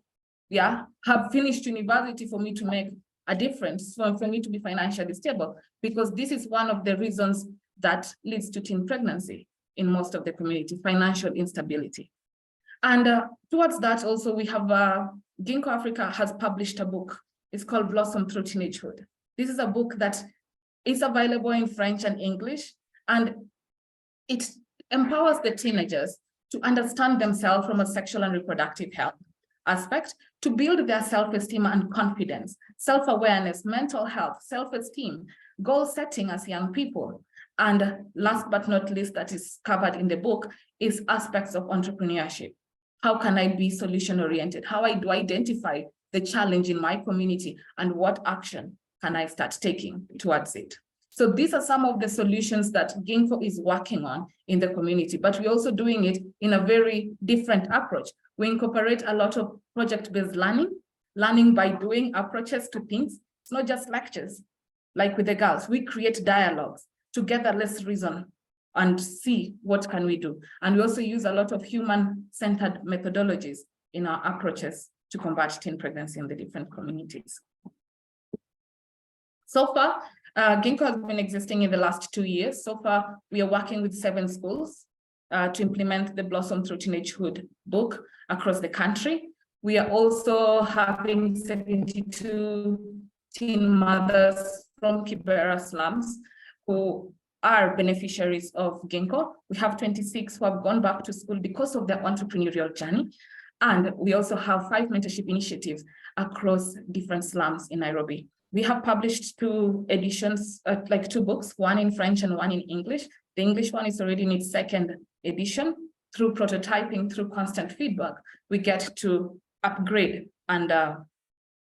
have finished university for me to make are different for me to be financially stable, because this is one of the reasons that leads to teen pregnancy in most of the community, financial instability. And towards that also, we have Gingko Africa has published a book. It's called Blossom Through Teenagehood. This is a book that is available in French and English, and it empowers the teenagers to understand themselves from a sexual and reproductive health aspect, to build their self-esteem and confidence, self-awareness, mental health, self-esteem, goal setting as young people. And last but not least, that is covered in the book, is aspects of entrepreneurship. How can I be solution-oriented? How do I identify the challenge in my community, and what action can I start taking towards it? So these are some of the solutions that Gingko is working on in the community, but we're also doing it in a very different approach. We incorporate a lot of project-based learning by doing approaches to things. It's not just lectures, like with the girls. We create dialogues. Together, let's reason and see what can we do. And we also use a lot of human-centered methodologies in our approaches to combat teen pregnancy in the different communities. So far, Gingko has been existing in the last 2 years. So far, we are working with 7 schools to implement the Blossom Through Teenagehood book across the country. We are also having 72 teen mothers from Kibera slums who are beneficiaries of Gingko. We have 26 who have gone back to school because of their entrepreneurial journey. And we also have 5 mentorship initiatives across different slums in Nairobi. We have published 2 editions, like 2 books, one in French and one in English. The English one is already in its 2nd edition. Through prototyping, through constant feedback, we get to upgrade and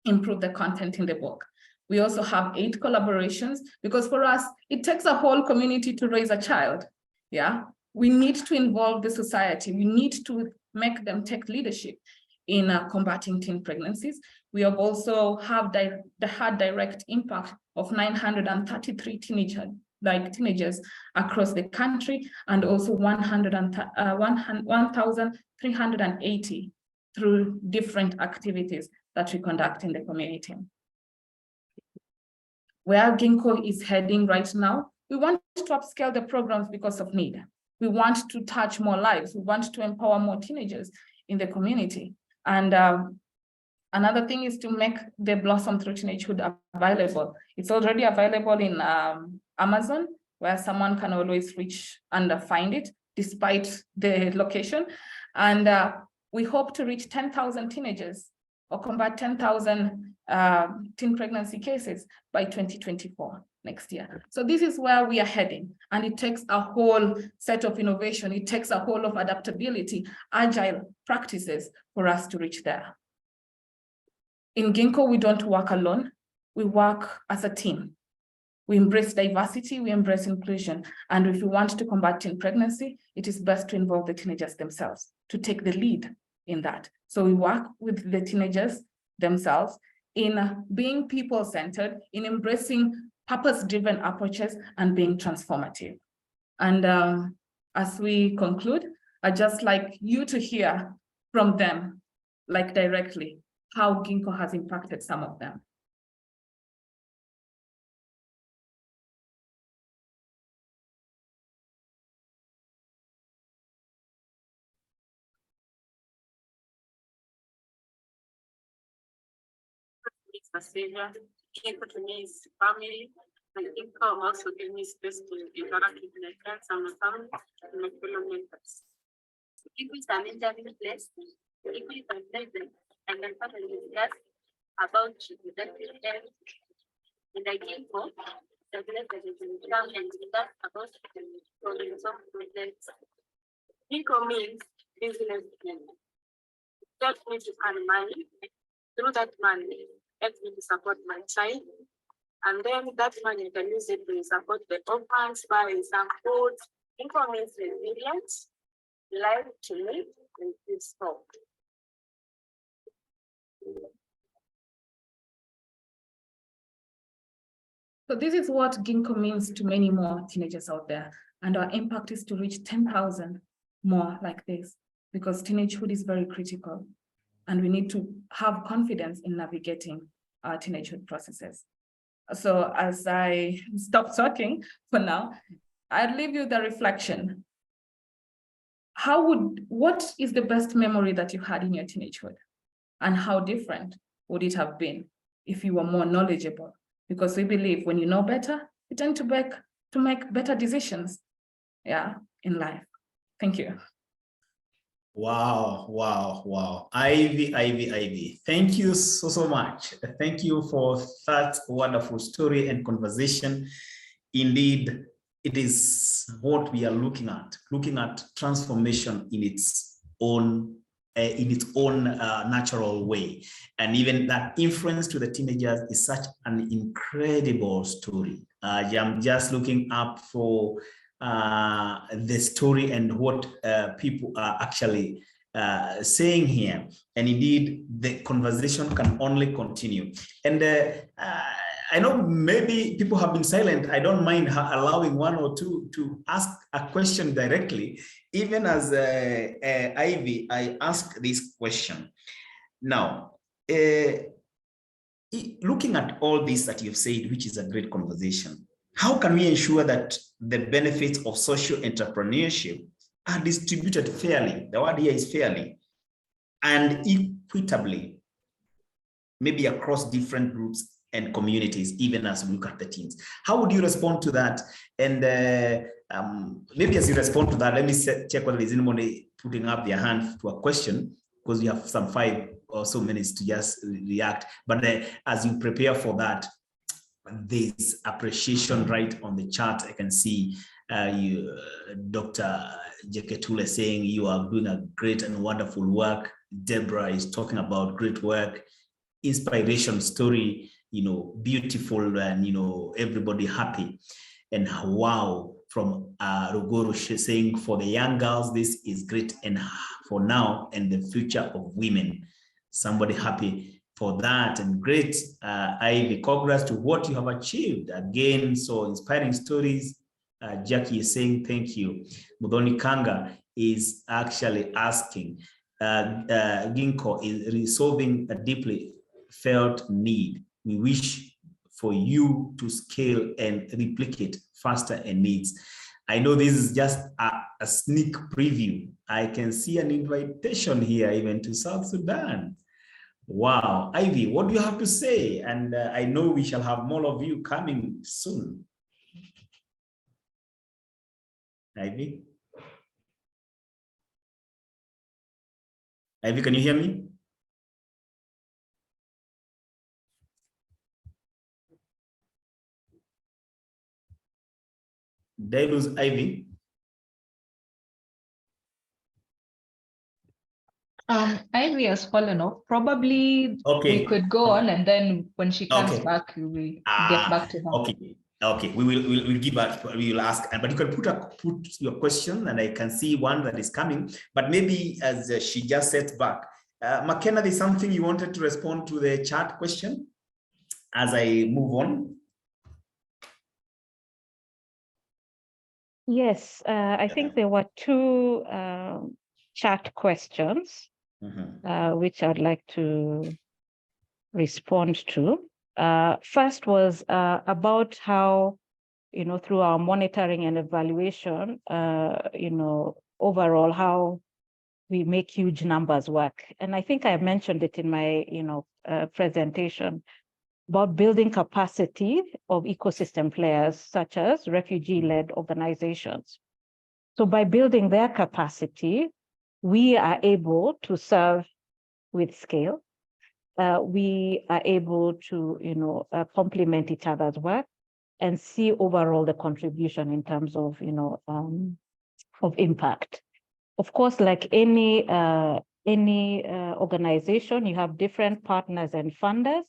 improve the content in the book. We also have 8 collaborations, because for us, it takes a whole community to raise a child. Yeah, we need to involve the society. We need to make them take leadership in combating teen pregnancies. We have also had direct impact of 933 teenagers across the country, and also 1,380 through different activities that we conduct in the community. Where Gingko is heading right now, we want to upscale the programs because of need. We want to touch more lives. We want to empower more teenagers in the community. And another thing is to make the Blossom Through Teenagehood available. It's already available in Amazon, where someone can always reach and find it despite the location. And we hope to reach 10,000 teenagers, or combat 10,000 teen pregnancy cases by 2024, next year. So this is where we are heading. And it takes a whole set of innovation. It takes a whole of adaptability, agile practices for us to reach there. In Gingko, we don't work alone. We work as a team. We embrace diversity, we embrace inclusion. And if we want to combat teen pregnancy, it is best to involve the teenagers themselves, to take the lead in that. So we work with the teenagers themselves in being people-centered, in embracing purpose-driven approaches and being transformative. And as we conclude, I'd just like you to hear from them, like directly, how Gingko has impacted some of them. It's a savior. Gingko to me is family, and Gingko also gave me space to interact with my friends and my family and my fellow members. Gingko is an interview place. Gingko is a pleasure, and my family discuss about reproductive health. And I Gingko, the place that is in town and discuss about the solve projects. Gingko means business plan. It helps me to earn money. Through that money, helps me to support my child. And then that money, you can use it to support the orphans, buy some food. Gingko means resilience, life to live, and peace hope. So this is what Gingko means to many more teenagers out there. And our impact is to reach 10,000 more like this, because teenagehood is very critical. And we need to have confidence in navigating teenagehood processes. So as I stop talking for now, I'd leave you the reflection. What is the best memory that you had in your teenagehood? And how different would it have been if you were more knowledgeable? Because we believe when you know better, you tend to make better decisions, in life. Thank you. Wow, wow, wow. Ivy. Thank you so much. Thank you for that wonderful story and conversation. Indeed, it is what we are looking at transformation in its own natural way. And even that influence to the teenagers is such an incredible story. I'm just looking up for the story and what people are actually saying here. And indeed, the conversation can only continue. And I know maybe people have been silent. I don't mind allowing one or two to ask a question directly. Even as Ivy, I ask this question. Now, looking at all this that you've said, which is a great conversation, how can we ensure that the benefits of social entrepreneurship are distributed fairly? The word here is fairly and equitably, maybe across different groups and communities, even as we look at the teams. How would you respond to that? And maybe as you respond to that, let me check whether there's anybody putting up their hand to a question, because we have some 5 or so minutes to just react. But as you prepare for that, there's appreciation right on the chat. I can see Dr. Jeketule saying you are doing a great and wonderful work. Deborah is talking about great work, inspiration story, beautiful, and everybody happy. And wow, from Rugoro saying for the young girls, this is great, and for now and the future of women. Somebody happy for that, and great. Ivy, congrats to what you have achieved. Again, so inspiring stories. Jackie is saying thank you. Mudoni Kanga is actually asking, Gingko is resolving a deeply felt need. We wish for you to scale and replicate faster and needs. I know this is just a sneak preview. I can see an invitation here even to South Sudan. Wow, Ivy, what do you have to say? And I know we shall have more of you coming soon. Ivy? Ivy, can you hear me? Did I lose Ivy? Ivy has fallen off. Probably we could go on, and then when she comes back, we will get back to her. Okay. We'll give back. We will ask, but you can put your question, and I can see one that is coming. But maybe as she just sets back, Makena, there's something you wanted to respond to the chat question as I move on. Yes, I think there were 2 chat questions, which I'd like to respond to. First was about how, through our monitoring and evaluation, overall, how we make huge numbers work. And I think I mentioned it in my, presentation about building capacity of ecosystem players, such as refugee-led organizations. So by building their capacity, we are able to serve with scale. We are able to, complement each other's work and see overall the contribution in terms of, of impact. Of course, like any organization, you have different partners and funders,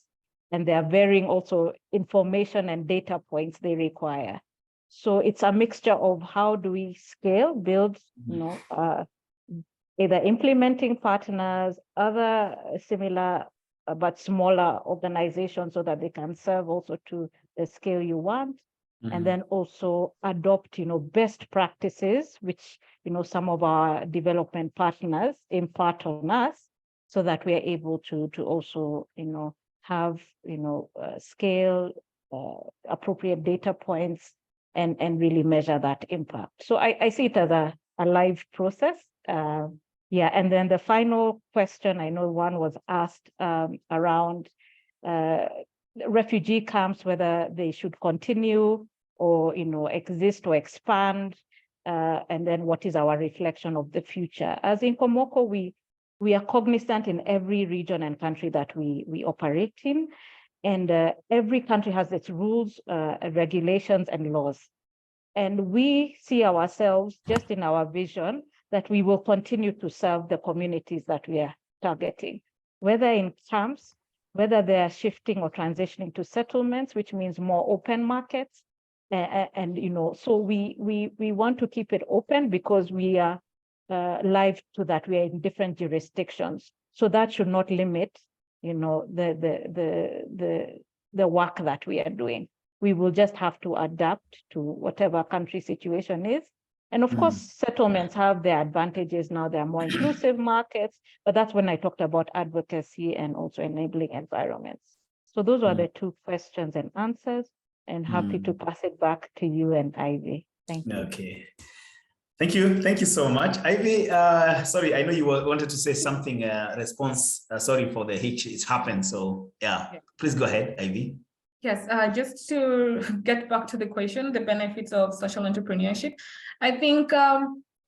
and there are varying also information and data points they require. So it's a mixture of how do we scale, build, either implementing partners, other similar but smaller organizations so that they can serve also to the scale you want. And then also adopt, best practices, which, some of our development partners impart on us so that we are able to also, have, scale, appropriate data points, and really measure that impact. So I see it as a live process. Yeah, and then the final question, I know one was asked around refugee camps, whether they should continue or exist or expand, and then what is our reflection of the future. As Inkomoko, we are cognizant in every region and country that we operate in, and every country has its rules, regulations, and laws. And we see ourselves just in our vision that we will continue to serve the communities that we are targeting, whether in camps, whether they are shifting or transitioning to settlements, which means more open markets. And so we want to keep it open because we are live to that. We are in different jurisdictions, so that should not limit, the work that we are doing. We will just have to adapt to whatever country situation is. And of course, settlements have their advantages now. They are more inclusive markets, but that's when I talked about advocacy and also enabling environments. So those are the two questions and answers, and happy to pass it back to you and Ivy. Thank you. Okay. Thank you. Thank you so much. Ivy, sorry, I know you wanted to say something, response. Sorry for the hitch, it happened. So yeah, please go ahead, Ivy. Yes, just to get back to the question, the benefits of social entrepreneurship. I think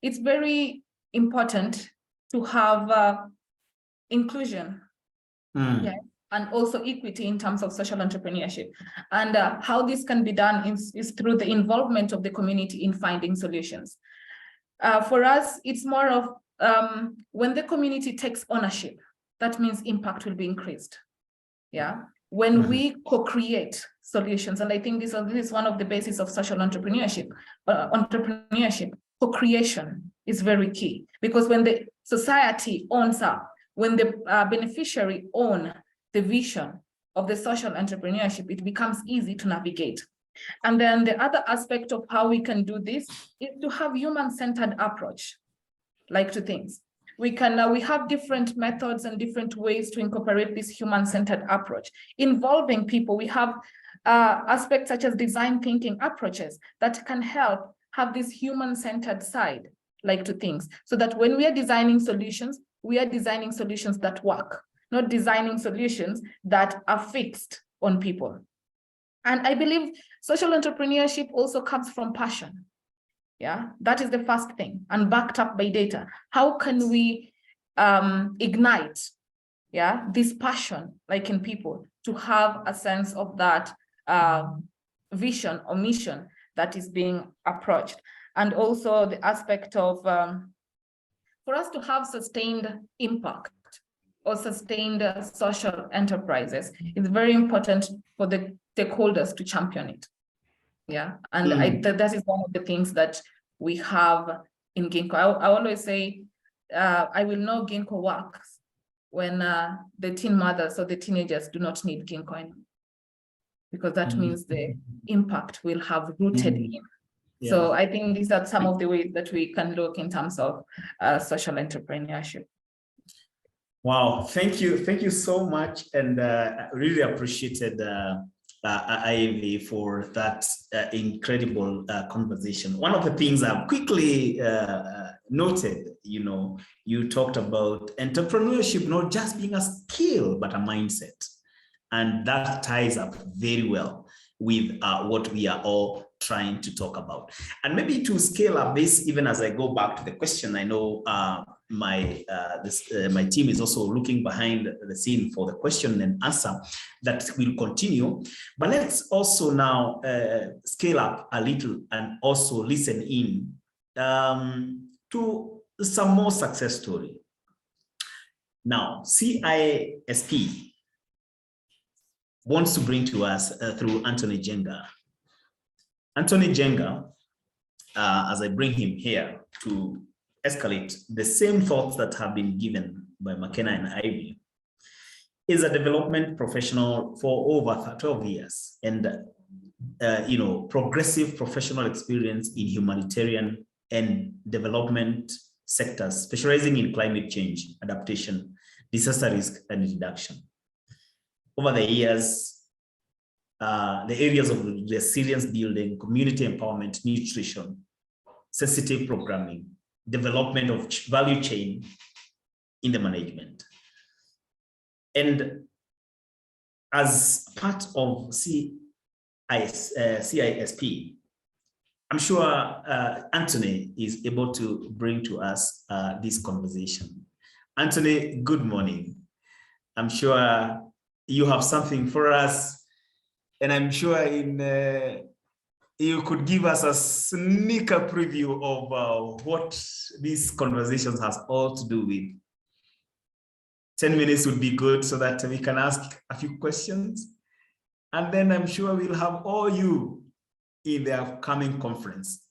it's very important to have inclusion, yeah, and also equity in terms of social entrepreneurship. And how this can be done is through the involvement of the community in finding solutions. For us, it's more of when the community takes ownership, that means impact will be increased. Yeah. When we co-create solutions, and I think this is one of the bases of social entrepreneurship. Co-creation is very key, because when the society owns up, when the beneficiary own the vision of the social entrepreneurship, it becomes easy to navigate. And then the other aspect of how we can do this is to have human-centered approach, like to things. We have different methods and different ways to incorporate this human-centered approach. Involving people, we have aspects such as design thinking approaches that can help have this human-centered side, like to things, so that when we are designing solutions, we are designing solutions that work, not designing solutions that are fixed on people. And I believe social entrepreneurship also comes from passion. Yeah, that is the first thing, and backed up by data. How can we ignite, yeah, this passion, like in people, to have a sense of that vision or mission that is being approached? And also the aspect of, for us to have sustained impact or sustained social enterprises, it's very important for the stakeholders to champion it. Yeah, and that is one of the things that we have in Gingko. I always say, I will know Gingko works when the teen mothers or the teenagers do not need Gingko anymore, because that means the impact will have rooted in. Yeah. So I think these are some of the ways that we can look in terms of social entrepreneurship. Wow, thank you so much, and I really appreciated Ivy for that incredible conversation. One of the things I've quickly noted, you talked about entrepreneurship not just being a skill, but a mindset. And that ties up very well with what we are all trying to talk about. And maybe to scale up this, even as I go back to the question, I know my team is also looking behind the scene for the question and answer that will continue. But let's also now scale up a little and also listen in to some more success story. Now, CISP wants to bring to us through Anthony Jenga. Anthony Jenga, as I bring him here to escalate the same thoughts that have been given by Makena and Ivy, is a development professional for over 12 years and progressive professional experience in humanitarian and development sectors, specializing in climate change, adaptation, disaster risk, and reduction. over the years, the areas of resilience building, community empowerment, nutrition, sensitive programming, development of value chain in the management. And as part of CISP, I'm sure Anthony is able to bring to us this conversation. Anthony, good morning. I'm sure you have something for us, and I'm sure you could give us a sneaker preview of what these conversations has all to do with. 10 minutes would be good so that we can ask a few questions. And then I'm sure we'll have all you in the upcoming conference.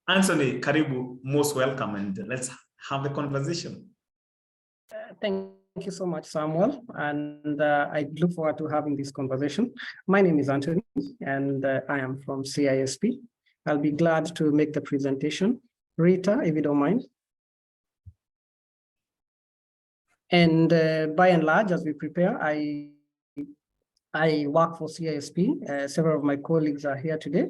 Anthony, Karibu, most welcome, and let's have the conversation. Thank you so much, Samuel, and I look forward to having this conversation. My name is Anthony, and I am from CISP. I'll be glad to make the presentation. Rita, if you don't mind. And by and large, as we prepare, I work for CISP. Several of my colleagues are here today.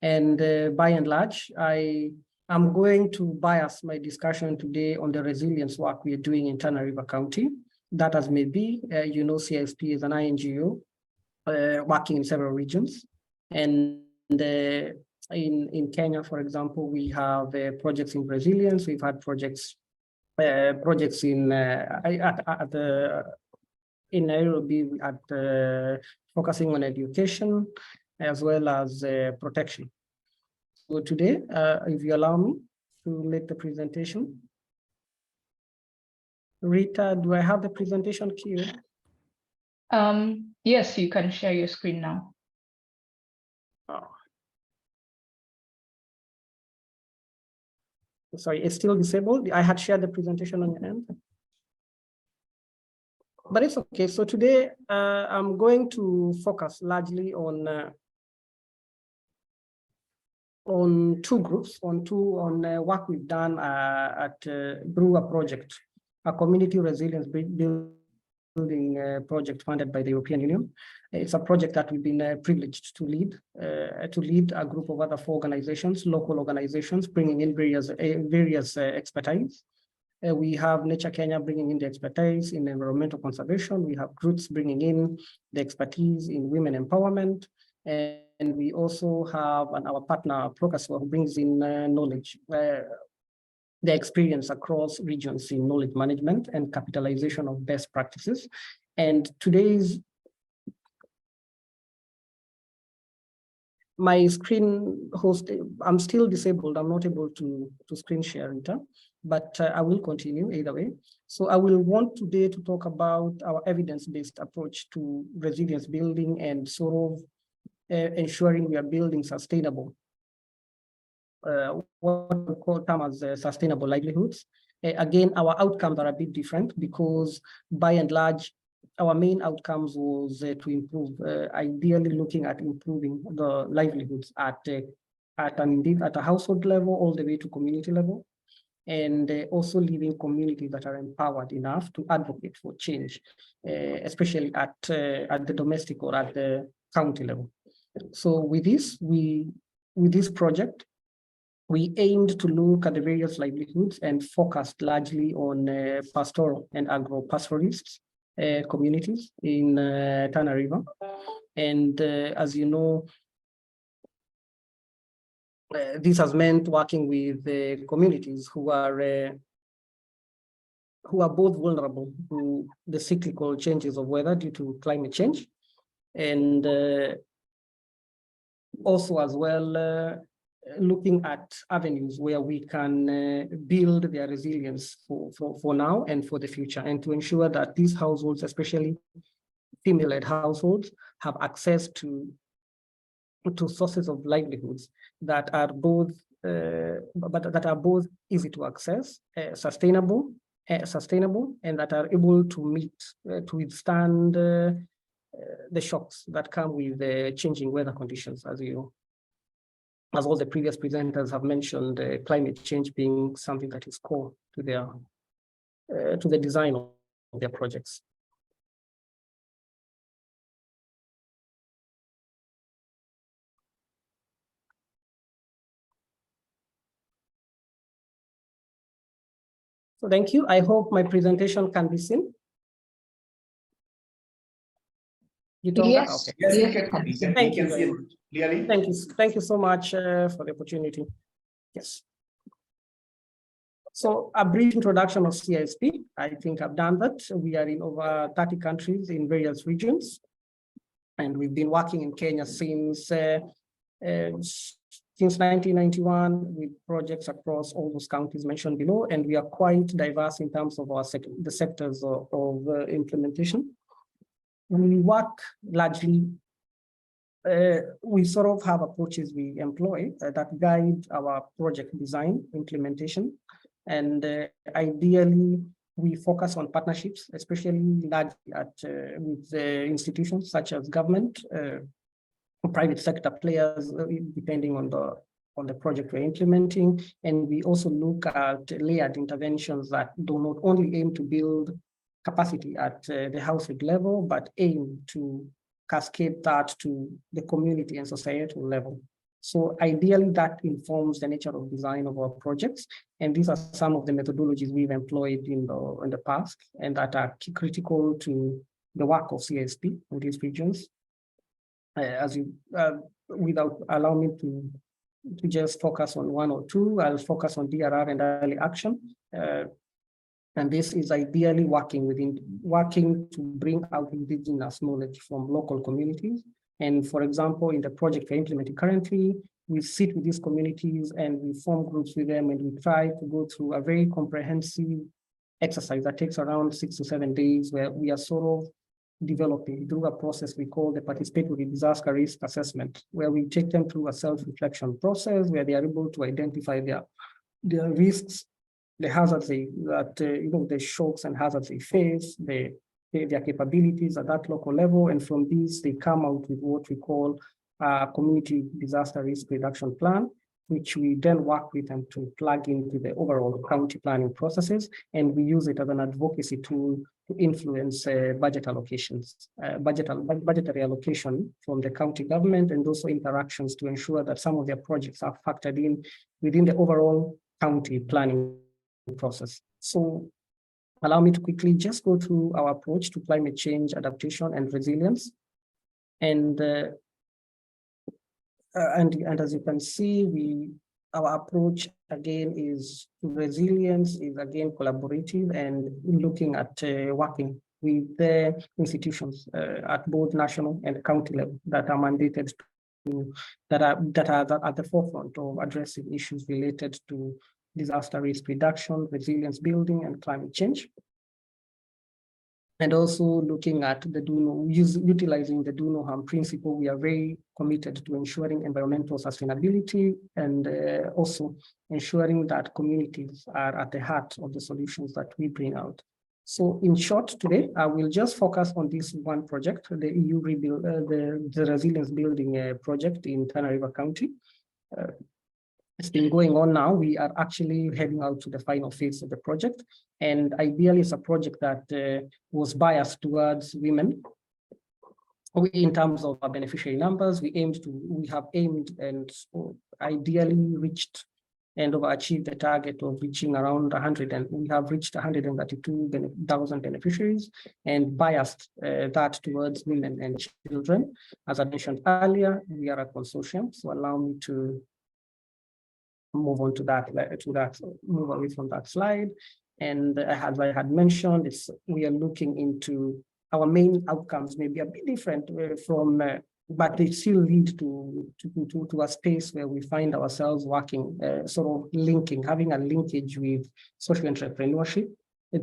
And by and large, I'm going to bias my discussion today on the resilience work we are doing in Tana River County. That as may be, you know, CISP is an INGO working in several regions. And in Kenya, for example, we have projects in resilience. We've had projects in Nairobi focusing on education as well as protection. So today, if you allow me to make the presentation. Rita, do I have the presentation queue? Yes, you can share your screen now. Oh. Sorry, it's still disabled. I had shared the presentation on your end. But it's okay. So today I'm going to focus largely on two groups, on work we've done through a project, a community resilience building project funded by the European Union. It's a project that we've been privileged to lead a group of other 4 organizations, local organizations, bringing in various expertise. We have Nature Kenya bringing in the expertise in environmental conservation. We have Roots bringing in the expertise in women empowerment. And we also have our partner, Procaswa, who brings in knowledge, the experience across regions in knowledge management and capitalization of best practices. And my screen host, I'm still disabled. I'm not able to screen share it, but I will continue either way. So I will want today to talk about our evidence-based approach to resilience building and sort of ensuring we are building sustainable, what we call term as sustainable livelihoods. Again, our outcomes are a bit different because by and large, our main outcomes was to improve, ideally looking at improving the livelihoods at a household level all the way to community level, and also leaving communities that are empowered enough to advocate for change, especially at the domestic or at the county level. So with this project, we aimed to look at the various livelihoods and focused largely on pastoral and agro-pastoralists communities in Tana River. And as you know, this has meant working with communities who are both vulnerable to the cyclical changes of weather due to climate change, and also as well looking at avenues where we can build their resilience for now and for the future, and to ensure that these households, especially female-led households, have access to sources of livelihoods that are both easy to access, sustainable, and that are able to withstand the shocks that come with the changing weather conditions, as all the previous presenters have mentioned, climate change being something that is core to the design of their projects. So thank you. I hope my presentation can be seen. Yes, okay. Yes, yes, we can see it clearly. Thank you so much for the opportunity. Yes. So a brief introduction of CISP. I think I've done that. We are in over 30 countries in various regions. And we've been working in Kenya since 1991 with projects across all those counties mentioned below. And we are quite diverse in terms of our the sectors of implementation. When we work largely, we sort of have approaches we employ that guide our project design implementation. And ideally, we focus on partnerships, especially largely with institutions such as government, private sector players, depending on the project we're implementing. And we also look at layered interventions that do not only aim to build capacity at the household level, but aim to cascade that to the community and societal level. So ideally, that informs the nature of design of our projects. And these are some of the methodologies we've employed in the past and that are critical to the work of CISP in these regions. Without allowing me to just focus on one or two, I'll focus on DRR and early action. And this is ideally working to bring out indigenous knowledge from local communities. And for example, in the project we're implementing currently, we sit with these communities and we form groups with them and we try to go through a very comprehensive exercise that takes around 6 to 7 days, where we are sort of developing through a process we call the participatory disaster risk assessment, where we take them through a self-reflection process where they are able to identify their risks, the hazards the shocks and hazards they face, their capabilities at that local level. And from these, they come out with what we call a community disaster risk reduction plan, which we then work with them to plug into the overall county planning processes. And we use it as an advocacy tool to influence budget allocations, budgetary allocation from the county government, and also interactions to ensure that some of their projects are factored in within the overall county planning process. So allow me to quickly just go through our approach to climate change adaptation and resilience. And as you can see, our approach again is resilience is again collaborative and looking at working with the institutions at both national and county level that are mandated to that are at the forefront of addressing issues related to disaster risk reduction, resilience building, and climate change. And also looking at the utilizing the do no harm principle, we are very committed to ensuring environmental sustainability and also ensuring that communities are at the heart of the solutions that we bring out. So in short, today, I will just focus on this one project, the EU Rebuild, the Resilience Building project in Tana River County. It's been going on now. We are actually heading out to the final phase of the project. And ideally, it's a project that was biased towards women. In terms of our beneficiary numbers, we have aimed and ideally reached and overachieved the target of reaching around 100, and we have reached 132,000 beneficiaries and biased that towards women and children. As I mentioned earlier, we are a consortium, so allow me to move on to that, move away from that slide. And as I had mentioned, we are looking into our main outcomes may be a bit different from, but they still lead to a space where we find ourselves working, sort of having a linkage with social entrepreneurship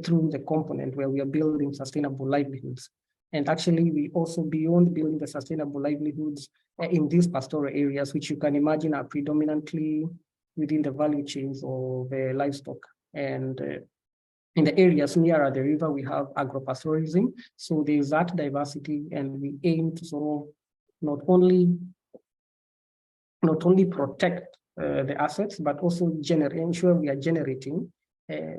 through the component where we are building sustainable livelihoods. And actually, we also, beyond building the sustainable livelihoods in these pastoral areas, which you can imagine are predominantly within the value chains of livestock. And in the areas nearer the river, we have agropastoralism. So there's that diversity, and we aim to sort of not only protect the assets, but also ensure we are generating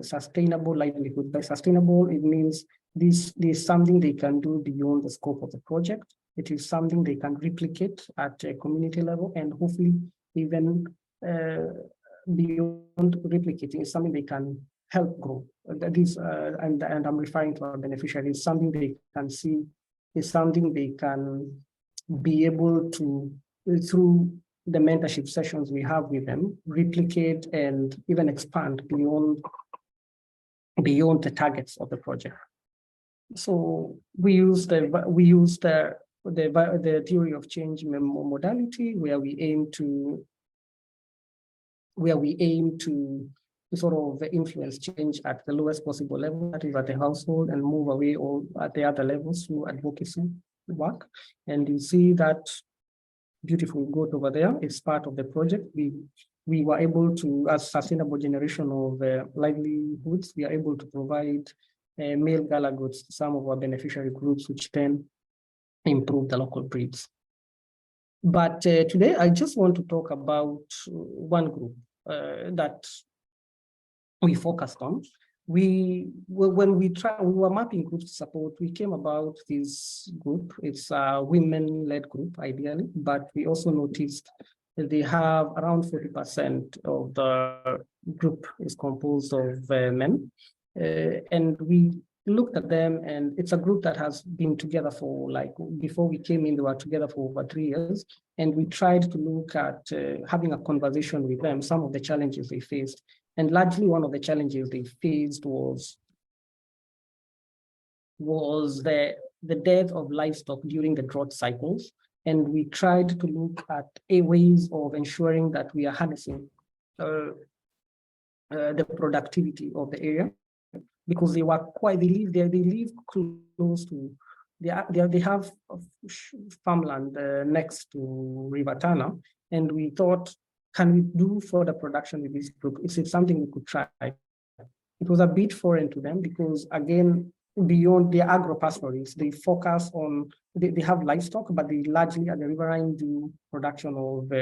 sustainable livelihood. By sustainable, it means this is something they can do beyond the scope of the project. It is something they can replicate at a community level, and hopefully even beyond replicating, is something they can help grow. That is, and I'm referring to our beneficiaries, something they can see, is something they can be able to, through the mentorship sessions we have with them, replicate and even expand beyond the targets of the project. So we use the theory of change modality, where we aim to sort of influence change at the lowest possible level, that is at the household, and move away all at the other levels through advocacy work. And you see that beautiful growth over there. It's part of the project. We were able to, as sustainable generation of livelihoods, we are able to provide male gala goods to some of our beneficiary groups, which then improve the local breeds. But today, I just want to talk about one group that we focused on. When we were mapping groups to support, we came about this group. It's a women-led group, ideally, but we also noticed that they have around 40% of the group is composed of men. And we looked at them, and it's a group that has been together for, like, before we came in, they were together for over 3 years. And we tried to look at having a conversation with them, some of the challenges they faced. And largely one of the challenges they faced was the death of livestock during the drought cycles. And we tried to look at ways of ensuring that we are harnessing the productivity of the area, because they live close to, they have farmland next to River Tana. And we thought, can we do further production with this group? Is it something we could try? It was a bit foreign to them because, again, beyond their agro-pastoralists, they focus on, they have livestock, but they largely at the riverine do production of,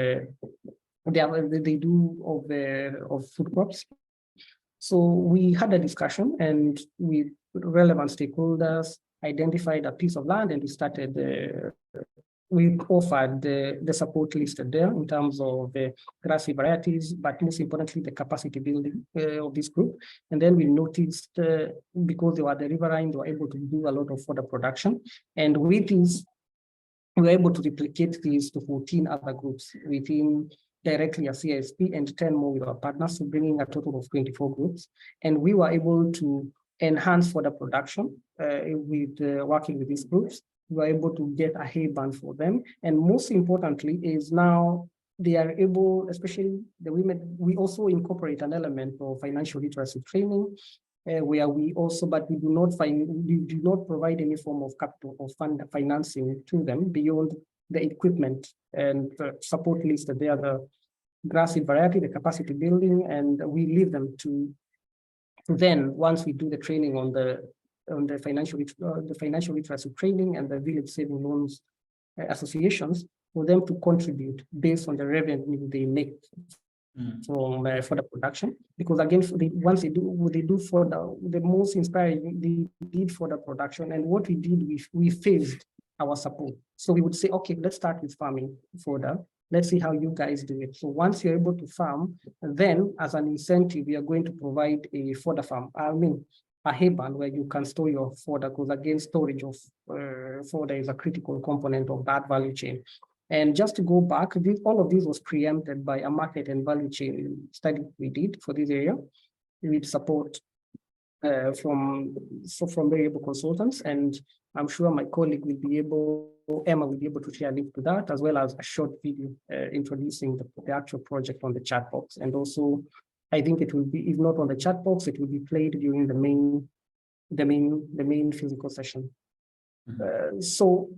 of food crops. So we had a discussion, and with relevant stakeholders, identified a piece of land, and we started we offered the support listed there in terms of the grassy varieties, but most importantly, the capacity building of this group. And then we noticed, because they were the riverine, they were able to do a lot of further production. And with this, we were able to replicate these to 14 other groups within directly a CISP and 10 more with our partners, so bringing a total of 24 groups. And we were able to enhance further production with working with these groups. We were able to get a hay band for them. And most importantly is now they are able, especially the women, we also incorporate an element of financial literacy training, where we also, but we do not provide any form of capital or financing to them beyond the equipment and support listed there, the grassy variety, the capacity building, and we leave them to then, once we do the training on the financial literacy training and the village saving loans associations, for them to contribute based on the revenue they make from for the production. Because again, once they do for the most inspiring, they did for the production. And what we did, we phased our support. So we would say, okay, let's start with farming fodder. Let's see how you guys do it. So once you're able to farm, then as an incentive, we are going to provide a fodder farm. I mean, a hay barn where you can store your fodder, because again, storage of fodder is a critical component of that value chain. And just to go back, all of this was preempted by a market and value chain study we did for this area with support from variable consultants. And I'm sure my colleague will be able, Emma will be able to share a link to that, as well as a short video introducing the actual project on the chat box. And also, I think it will be, if not on the chat box, it will be played during the main physical session. So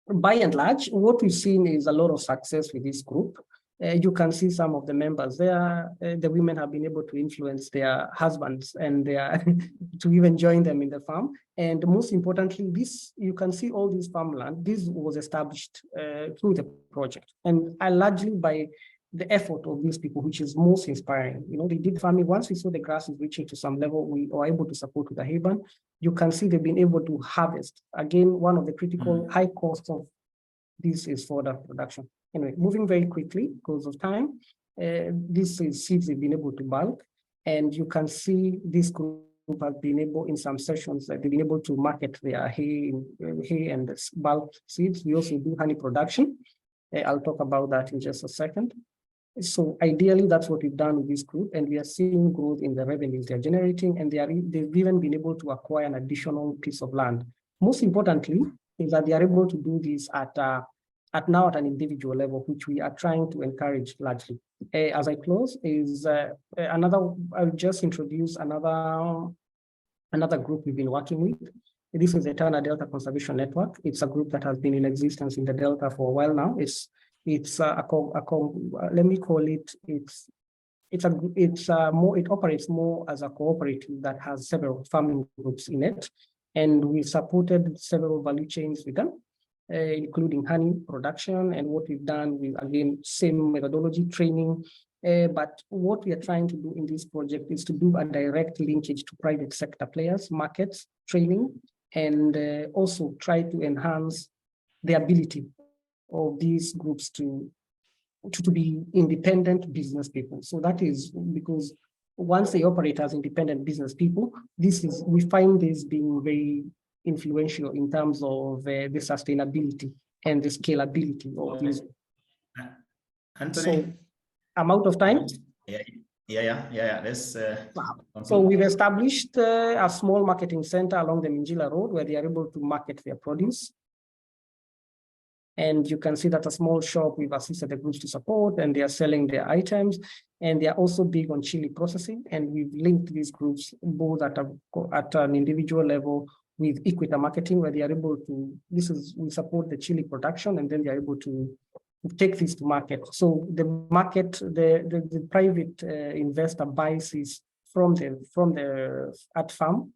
by and large, what we've seen is a lot of success with this group. You can see some of the members there. The women have been able to influence their husbands and to even join them in the farm. And most importantly, you can see all this farmland. This was established through the project, and largely by the effort of these people, which is most inspiring. You know, they did farming. Once we saw the grass is reaching to some level, we were able to support with the hay barn. You can see they've been able to harvest. Again, one of the critical high costs of this is fodder production. Anyway, moving very quickly because of time, this is seeds they've been able to bulk. And you can see this group has been able, in some sessions, they've been able to market their hay and bulk seeds. We also do honey production. I'll talk about that in just a second. So ideally, that's what we've done with this group, and we are seeing growth in the revenues they're generating, and they've even been able to acquire an additional piece of land. Most importantly, is that they are able to do this at an individual level, which we are trying to encourage largely. As I close, I'll just introduce another group we've been working with. This is the Tana Delta Conservation Network. It's a group that has been in existence in the Delta for a while now. It operates more as a cooperative that has several farming groups in it, and we supported several value chains with them, including honey production. And what we've done, again, same methodology, training. But what we are trying to do in this project is to do a direct linkage to private sector players, markets, training, and also try to enhance the ability of these groups to be independent business people. So that is because once they operate as independent business people, we find this being very influential in terms of the sustainability and the scalability of these. Anthony? So I'm out of time. Yeah. So we've established a small marketing center along the Minjila Road where they are able to market their produce. And you can see that a small shop we've assisted the groups to support, and they are selling their items. And they are also big on chili processing. And we've linked these groups both at an individual level with Equita Marketing, where they are able to, we support the chili production, and then they are able to take this to market. So the market, the private investor buys this from the at farm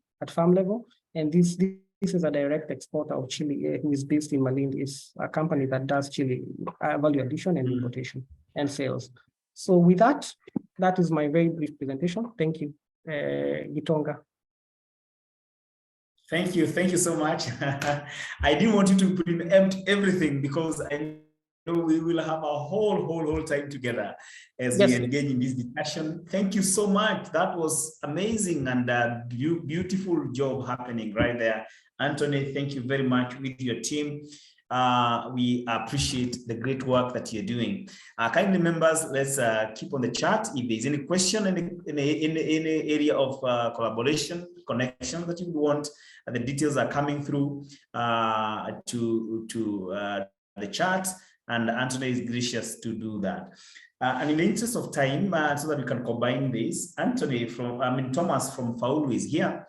level, and this is a direct exporter of chili who is based in Malindi. It's a company that does chili value addition and importation and sales. So with that is my very brief presentation. Thank you, Gitonga. Thank you so much. I didn't want you to preempt everything because I know we will have a whole time together as we engage in this discussion. Thank you so much. That was amazing and a beautiful job happening right there. Anthony, thank you very much with your team. We appreciate the great work that you're doing. Kindly members, let's keep on the chat. If there's any question in any area of collaboration, connection that you want, the details are coming through to the chat, and Anthony is gracious to do that. And in the interest of time, so that we can combine this, Thomas from Faulu is here.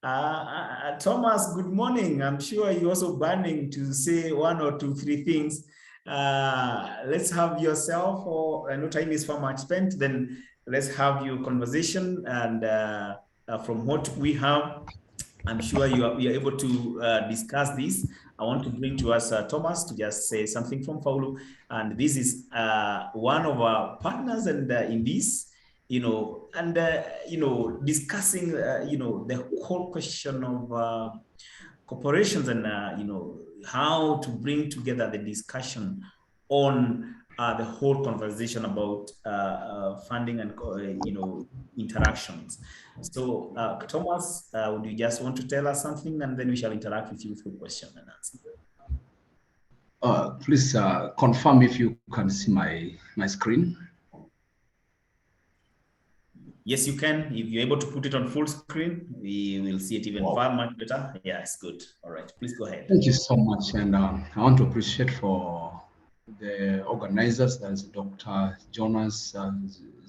Thomas, good morning. I'm sure you're also burning to say 1 or 2, 3 things. Let's have yourself, or I know time is far much spent, then let's have your conversation. And from what we have, I'm sure you are able to discuss this. I want to bring to us Thomas to just say something from Faulu. And this is one of our partners, and in this, discussing, the whole question of corporations and, how to bring together the discussion on the whole conversation about funding and, interactions. So, Thomas, would you just want to tell us something, and then we shall interact with you through question and answer. Please confirm if you can see my screen. Yes, you can. If you're able to put it on full screen, we will see it even far much better. Yeah, it's good. All right, please go ahead. Thank you so much. And I want to appreciate for the organizers, that's Dr. Jonas,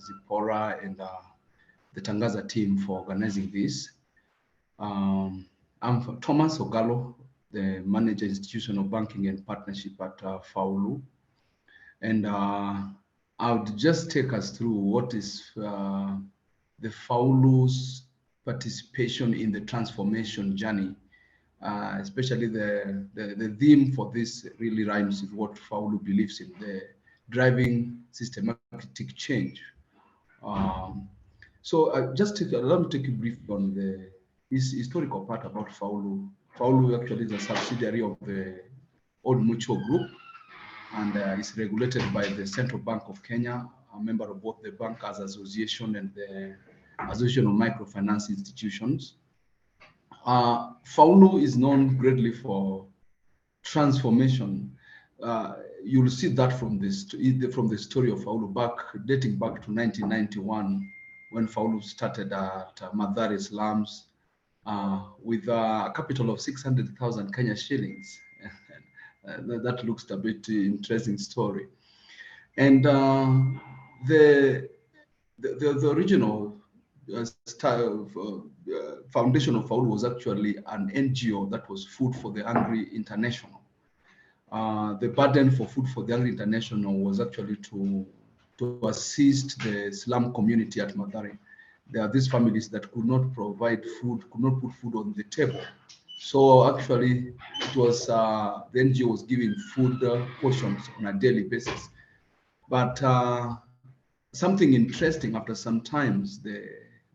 Zipporah, and the Tangaza team for organizing this. I'm Thomas Ogalo, the Manager Institutional Banking and Partnership at Faulu. And I would just take us through what is the Faulu's participation in the transformation journey, especially the theme for this really rhymes with what Faulu believes in, the driving systematic change. So just let me take a brief on the historical part about Faulu. Faulu actually is a subsidiary of the Old Mutual Group, and is regulated by the Central Bank of Kenya, a member of both the Bankers Association and the Association of Microfinance Institutions. FAULU is known greatly for transformation. You'll see that from the story of FAULU dating back to 1991, when FAULU started at Mathare slums with a capital of 600,000 Kenya shillings. That looks a bit interesting story. And the original foundation of FAULU was actually an NGO that was Food for the Hungry International. The burden for Food for the Hungry International was actually to assist the slum community at Mathare. There are these families that could not provide food, could not put food on the table. So actually, it was the NGO was giving food portions on a daily basis. But something interesting, after some times, the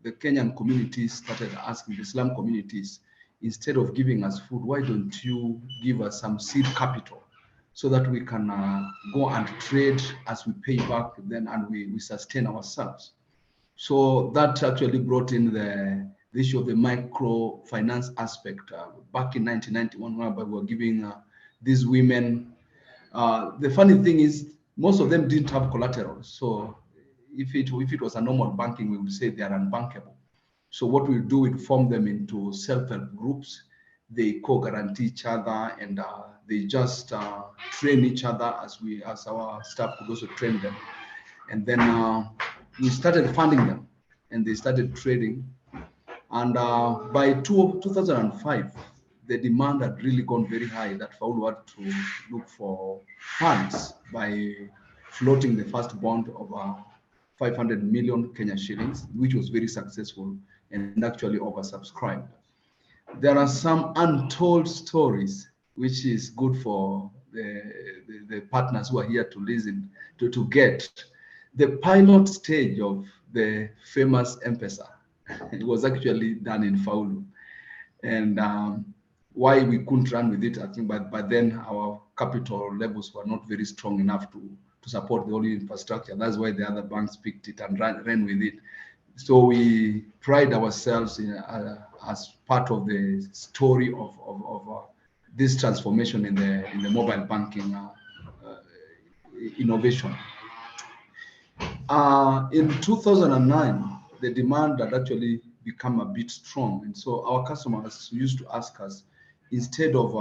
Kenyan communities started asking the slum communities, instead of giving us food, why don't you give us some seed capital so that we can go and trade as we pay back then, and we sustain ourselves. So that actually brought in the issue of the microfinance aspect back in 1991, whereby we were giving these women. The funny thing is, most of them didn't have collateral. So if it was a normal banking, we would say they are unbankable. So what we do, we form them into self-help groups. They co-guarantee each other, and they just train each other as our staff could also train them. And then we started funding them, and they started trading. And by 2005, the demand had really gone very high that FAULU had to look for funds by floating the first bond of 500 million Kenya shillings, which was very successful and actually oversubscribed. There are some untold stories, which is good for the partners who are here to listen to get. The pilot stage of the famous M-Pesa, it was actually done in FAULU. And why we couldn't run with it, I think, but then our capital levels were not very strong enough to support the whole infrastructure. That's why the other banks picked it and ran with it. So we pride ourselves in, as part of the story of this transformation in the mobile banking innovation. In 2009, the demand had actually become a bit strong, and so our customers used to ask us, instead of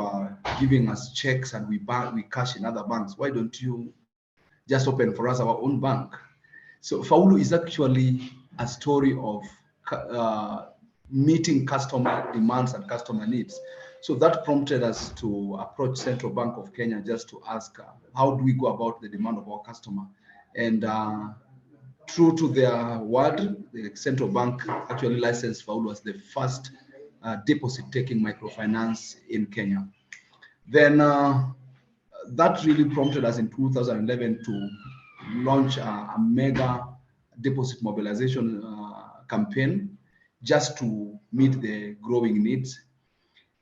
giving us checks and we cash in other banks, why don't you just open for us our own bank? So FAULU is actually a story of meeting customer demands and customer needs. So that prompted us to approach Central Bank of Kenya just to ask, how do we go about the demand of our customer? And true to their word, the Central Bank actually licensed FAULU as the first deposit-taking microfinance in Kenya. Then that really prompted us in 2011 to launch a mega deposit mobilization campaign just to meet the growing needs.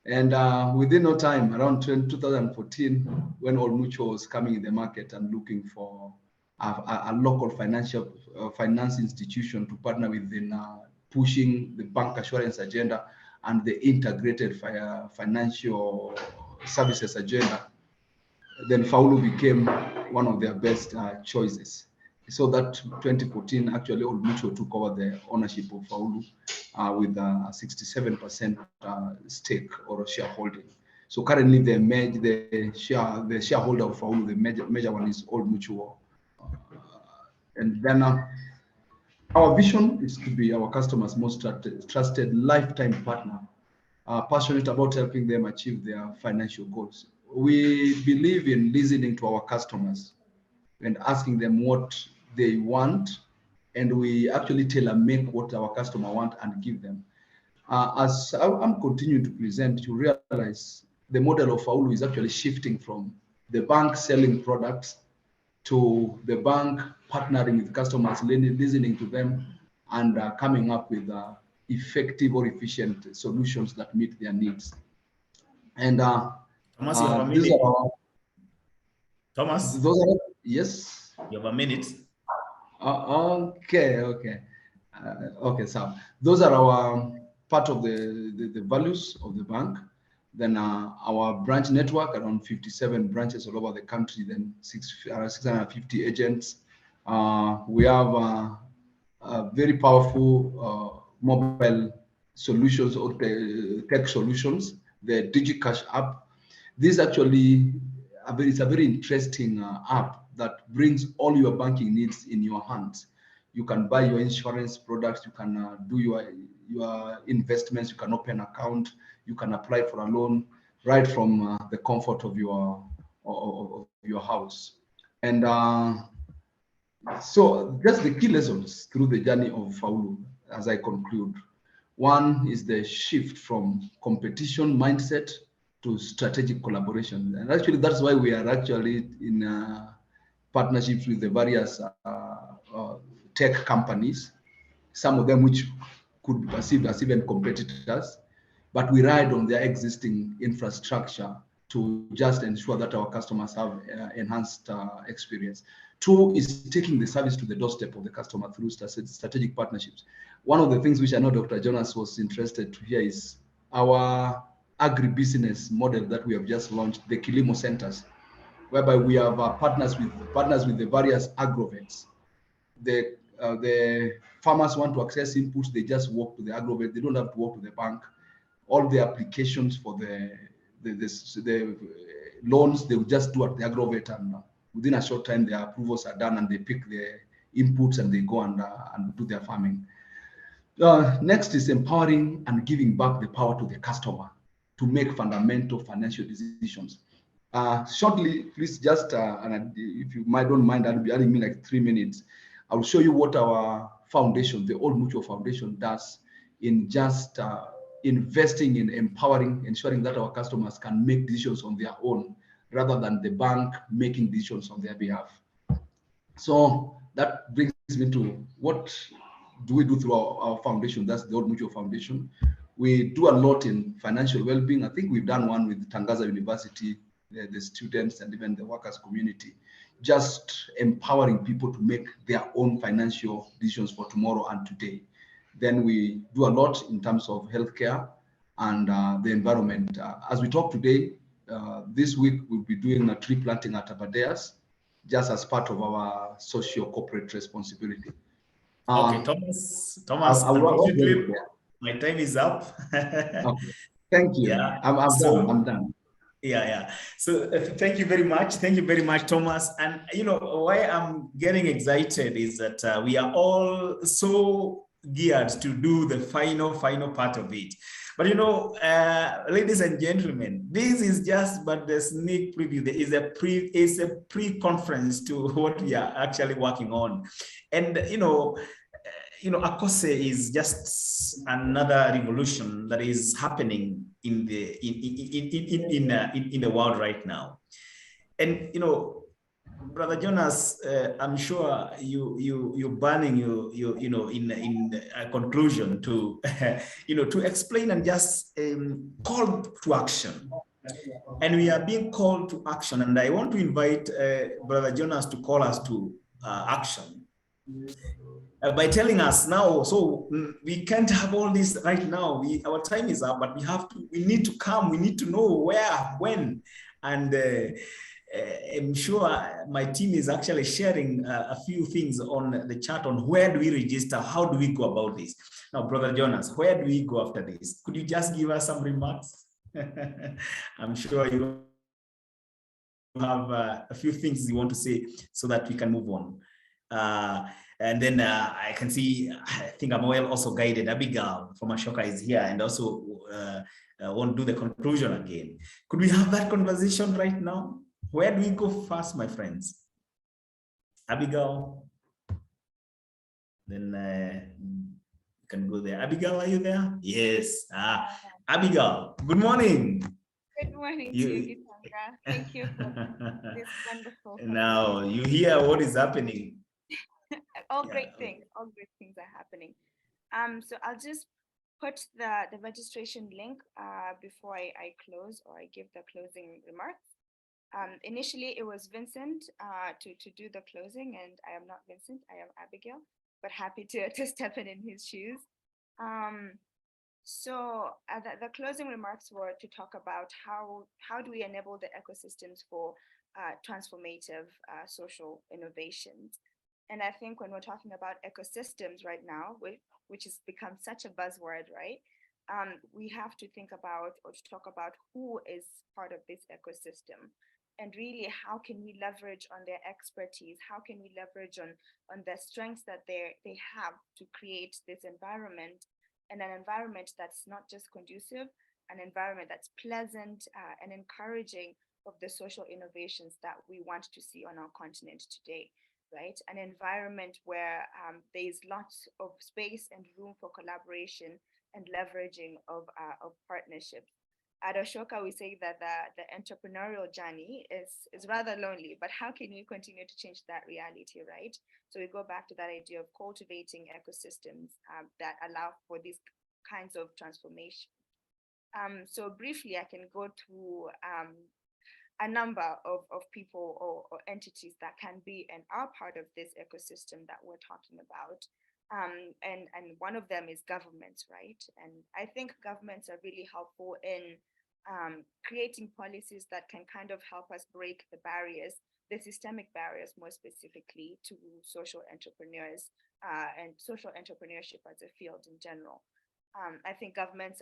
And within no time, around 2014, when Old Mutual was coming in the market and looking for a local finance institution to partner with in pushing the bank assurance agenda and the integrated financial services agenda, then FAULU became one of their best choices. So that 2014, actually, Old Mutual took over the ownership of FAULU with a 67% stake or shareholding. So currently, the shareholder of FAULU, the major one, is Old Mutual. And then our vision is to be our customers' most trusted lifetime partner, passionate about helping them achieve their financial goals. We believe in listening to our customers and asking them what they want, and we actually tailor-make what our customer want and give them. As I'm continuing to present, you realize the model of FAULU is actually shifting from the bank selling products to the bank partnering with customers, listening to them, and coming up with effective or efficient solutions that meet their needs. And Thomas, you have a minute. Thomas? Those are, yes? You have a minute. Okay. Okay, so those are our part of the values of the bank. Then our branch network, around 57 branches all over the country, then 650 agents. We have very powerful mobile solutions or tech solutions, the DigiCash app. This actually it's a very interesting app that brings all your banking needs in your hands. You can buy your insurance products, you can do your investments, you can open an account, you can apply for a loan right from the comfort of your house. And so just the key lessons through the journey of Faulu as I conclude. One is the shift from competition mindset to strategic collaboration. And actually that's why we are actually in partnerships with the various tech companies, some of them which could be perceived as even competitors, but we ride on their existing infrastructure to just ensure that our customers have enhanced experience. Two is taking the service to the doorstep of the customer through strategic partnerships. One of the things which I know Dr. Jonas was interested to hear is our agribusiness model that we have just launched, the Kilimo Centers, whereby we have partners with the various agrovets. The farmers want to access inputs, they just walk to the agrovet, they don't have to walk to the bank. All the applications for the loans, they will just do at the agrovet, and within a short time, their approvals are done and they pick the inputs and they go and do their farming. Next is empowering and giving back the power to the customer to make fundamental financial decisions. Shortly, please just, and if you don't mind, I'll be adding me like 3 minutes. I'll show you what our foundation, the Old Mutual Foundation, does in just investing in empowering, ensuring that our customers can make decisions on their own rather than the bank making decisions on their behalf. So that brings me to what do we do through our foundation? That's the Old Mutual Foundation. We do a lot in financial well-being. I think we've done one with Tangaza University, the students and even the workers community, just empowering people to make their own financial decisions for tomorrow and today. Then we do a lot in terms of healthcare and the environment. As we talk today, this week we'll be doing a tree planting at Abadeas, just as part of our socio-corporate responsibility. Okay, Thomas, unfortunately, my time is up. Okay. Thank you. Yeah. I'm done. Yeah. So thank you very much. Thank you very much, Thomas. And you know why I'm getting excited is that we are all so geared to do the final part of it. But you know, ladies and gentlemen, this is just but the sneak preview. There is a pre-conference to what we are actually working on, and you know, AACOSE is just another revolution that is happening in the world right now. And you know, Brother Jonas, I'm sure you're burning in a conclusion to to explain and just call to action. And we are being called to action, and I want to invite Brother Jonas to call us to action. By telling us now, so we can't have all this right now. Our time is up, but we need to come. We need to know where, when, and I'm sure my team is actually sharing a few things on the chat on where do we register, how do we go about this. Now, Brother Jonas, where do we go after this? Could you just give us some remarks? I'm sure you have a few things you want to say so that we can move on. And then I can see, I think Amoel also guided. Abigail from Ashoka is here and also won't do the conclusion again. Could we have that conversation right now? Where do we go first, my friends? Abigail. Then you can go there. Abigail, are you there? Yes. Abigail, good morning. Good morning to you, Tanga. Thank you for this wonderful. Now you hear what is happening. All great things are happening. So I'll just put the registration link before I close or I give the closing remarks. Initially, it was Vincent to do the closing, and I am not Vincent, I am Abigail. but happy to step in his shoes. So the closing remarks were to talk about how do we enable the ecosystems for transformative social innovations. And I think when we're talking about ecosystems right now, which has become such a buzzword, right? We have to think about or to talk about who is part of this ecosystem, and really how can we leverage on their expertise? How can we leverage on the strengths that they have to create this environment, and an environment that's not just conducive, an environment that's pleasant and encouraging of the social innovations that we want to see on our continent today, right? An environment where there is lots of space and room for collaboration and leveraging of partnerships. At Ashoka, we say that the entrepreneurial journey is rather lonely, but how can we continue to change that reality, right? So we go back to that idea of cultivating ecosystems that allow for these kinds of transformation. So briefly, I can go through a number of people or entities that can be and are part of this ecosystem that we're talking about. And one of them is governments, right? And I think governments are really helpful in creating policies that can kind of help us break the barriers, the systemic barriers more specifically to social entrepreneurs and social entrepreneurship as a field in general. I think governments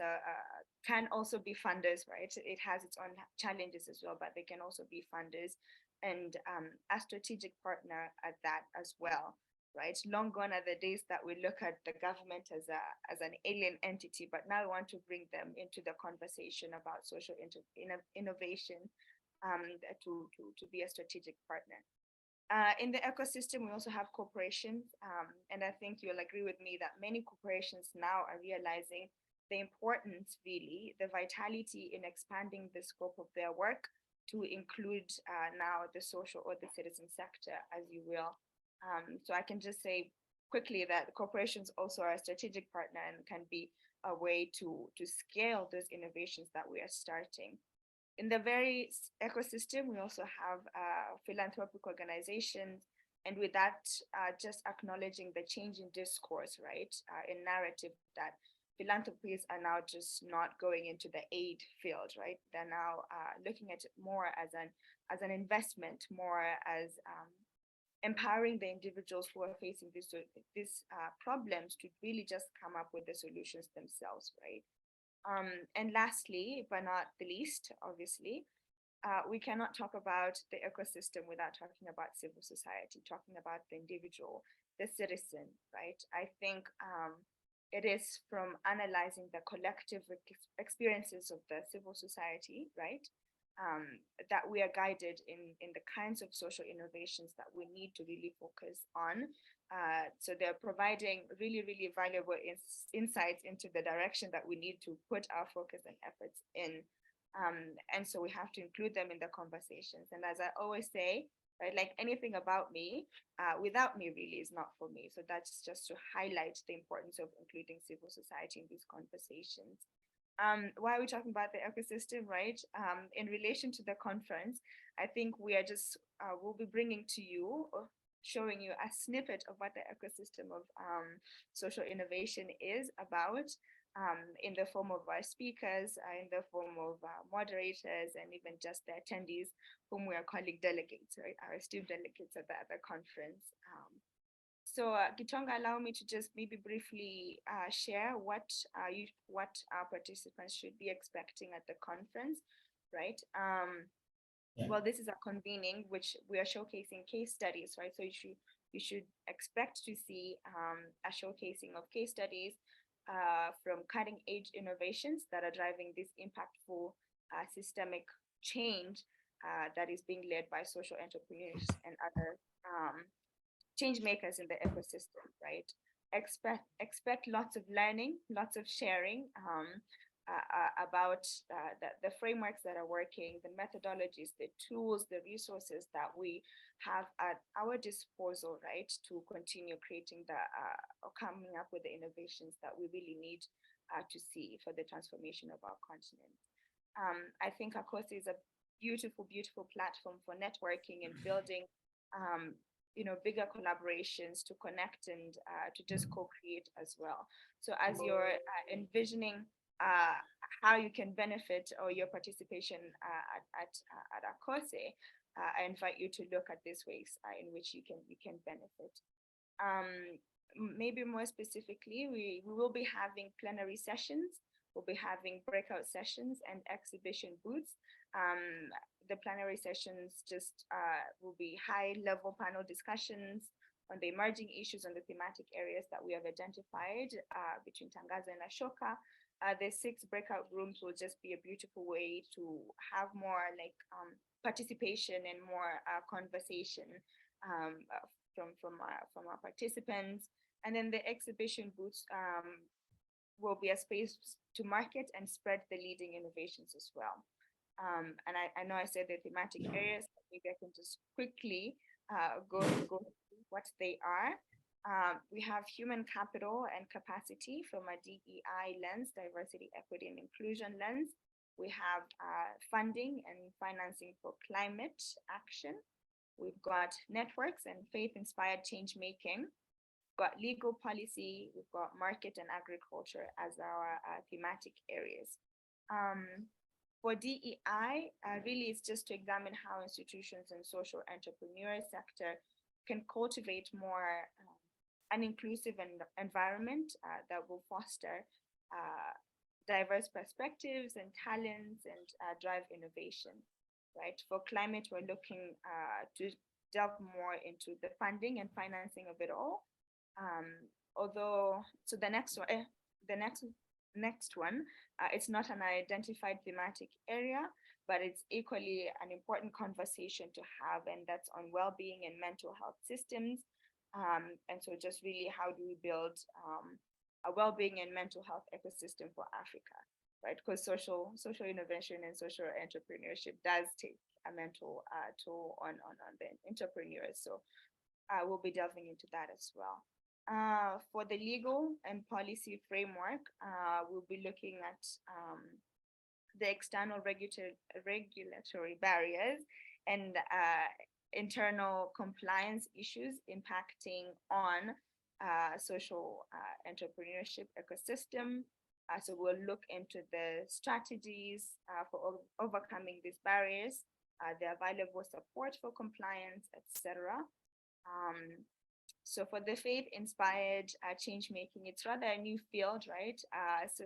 can also be funders, right? It has its own challenges as well, but they can also be funders and a strategic partner at that as well, right? Long gone are the days that we look at the government as an alien entity, but now we want to bring them into the conversation about social innovation to be a strategic partner. In the ecosystem, we also have corporations, and I think you'll agree with me that many corporations now are realizing the importance, really, the vitality in expanding the scope of their work to include now the social or the citizen sector, as you will. So I can just say quickly that corporations also are a strategic partner and can be a way to scale those innovations that we are starting. In the very ecosystem, we also have philanthropic organizations, and with that, just acknowledging the change in discourse, right, in narrative that philanthropies are now just not going into the aid field, right? They're now looking at it more as an investment, more as empowering the individuals who are facing these problems to really just come up with the solutions themselves, right? And lastly, but not the least, obviously, we cannot talk about the ecosystem without talking about civil society, talking about the individual, the citizen, right? I think it is from analyzing the collective experiences of the civil society, right? That we are guided in the kinds of social innovations that we need to really focus on. So they're providing really, really valuable insights into the direction that we need to put our focus and efforts in. And so we have to include them in the conversations. And as I always say, right, like anything about me, without me really is not for me. So that's just to highlight the importance of including civil society in these conversations. Why are we talking about the ecosystem, right? In relation to the conference, I think we are just, we'll be bringing to you, showing you a snippet of what the ecosystem of social innovation is about, in the form of our speakers, in the form of moderators, and even just the attendees whom we are calling delegates, right? Our esteemed delegates at the conference. So Gitonga, allow me to just maybe briefly share what our participants should be expecting at the conference, right? Yeah. Well, this is a convening which we are showcasing case studies, right? So you should expect to see a showcasing of case studies from cutting edge innovations that are driving this impactful systemic change that is being led by social entrepreneurs and other change makers in the ecosystem, right? Expect lots of learning, lots of sharing about the frameworks that are working, the methodologies, the tools, the resources that we have at our disposal, right, to continue creating or coming up with the innovations that we really need to see for the transformation of our continent. I think AACOSE is a beautiful, beautiful platform for networking and building bigger collaborations to connect and to just co-create as well. So as you're envisioning how you can benefit or your participation at AACOSE, I invite you to look at these ways in which you can benefit. Maybe more specifically, we will be having plenary sessions, we'll be having breakout sessions and exhibition booths. The plenary sessions just will be high-level panel discussions on the emerging issues on the thematic areas that we have identified between Tangaza and Ashoka. The 6 breakout rooms will just be a beautiful way to have more like participation and more conversation from our participants. And then the exhibition booths will be a space to market and spread the leading innovations as well. And I know I said the thematic areas, maybe I can just quickly go through what they are. We have human capital and capacity from a DEI lens, diversity, equity, and inclusion lens. We have funding and financing for climate action. We've got networks and faith-inspired change making. We've got legal policy. We've got market and agriculture as our thematic areas. For DEI, really it's just to examine how institutions and social entrepreneur sector can cultivate more an inclusive environment that will foster diverse perspectives and talents and drive innovation, right? For climate, we're looking to delve more into the funding and financing of it all. So the next one, it's not an identified thematic area, but it's equally an important conversation to have, and that's on well-being and mental health systems. And so just really how do we build a well-being and mental health ecosystem for Africa, right? Because social innovation and social entrepreneurship does take a mental toll on the entrepreneurs. So we'll be delving into that as well. For the legal and policy framework, we'll be looking at the external regulatory barriers and internal compliance issues impacting on social entrepreneurship ecosystem. So we'll look into the strategies for overcoming these barriers, the available support for compliance, etc. So for the faith-inspired change making, it's rather a new field, right? So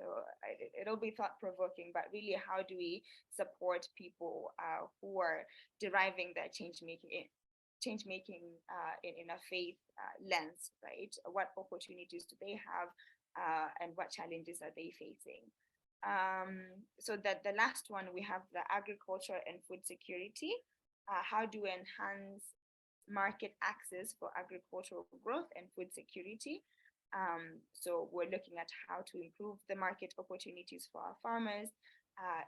it'll be thought-provoking, but really how do we support people who are deriving that change making in a faith lens, right? What opportunities do they have and what challenges are they facing? So that the last one, we have the agriculture and food security. How do we enhance market access for agricultural growth and food security? So we're looking at how to improve the market opportunities for our farmers,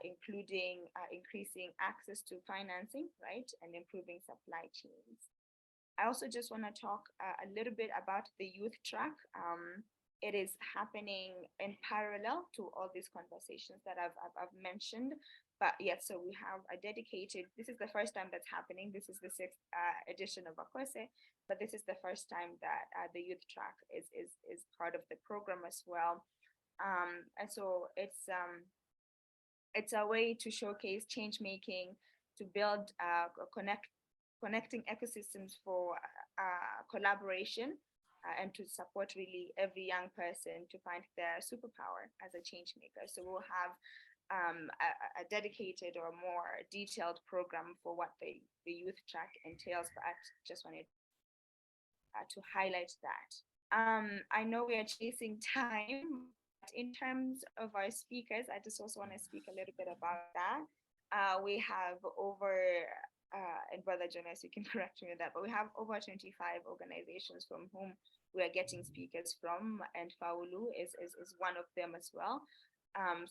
including increasing access to financing, right, and improving supply chains. I also just want to talk a little bit about the youth track. It is happening in parallel to all these conversations that I've mentioned. But yes, so we have a dedicated, this is the first time that's happening. This is the 6th edition of AACOSE, but this is the first time that the youth track is part of the program as well. And so it's a way to showcase change making, to build connecting ecosystems for collaboration, and to support really every young person to find their superpower as a change maker. So we'll have a dedicated or more detailed program for what the youth track entails, but I just wanted to highlight that. I know we are chasing time, but in terms of our speakers, I just also want to speak a little bit about that. We have over, and Brother Jonas, you can correct me on that, but we have over 25 organizations from whom we are getting speakers from, and Faulu is one of them as well.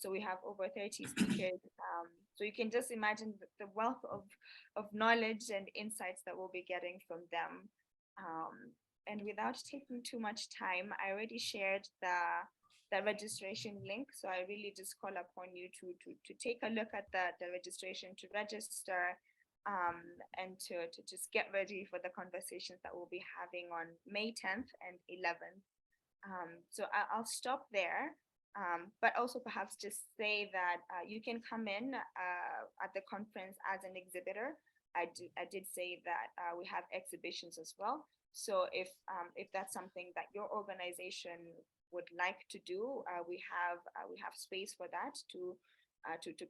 So we have over 30 speakers. So you can just imagine the wealth of knowledge and insights that we'll be getting from them. And without taking too much time, I already shared the registration link. So I really just call upon you to take a look at the registration, to register, and to just get ready for the conversations that we'll be having on May 10th and 11th. So I'll stop there, but also perhaps just say that you can come in at the conference as an exhibitor. I did say that we have exhibitions as well. So if that's something that your organization would like to do, we have space for that to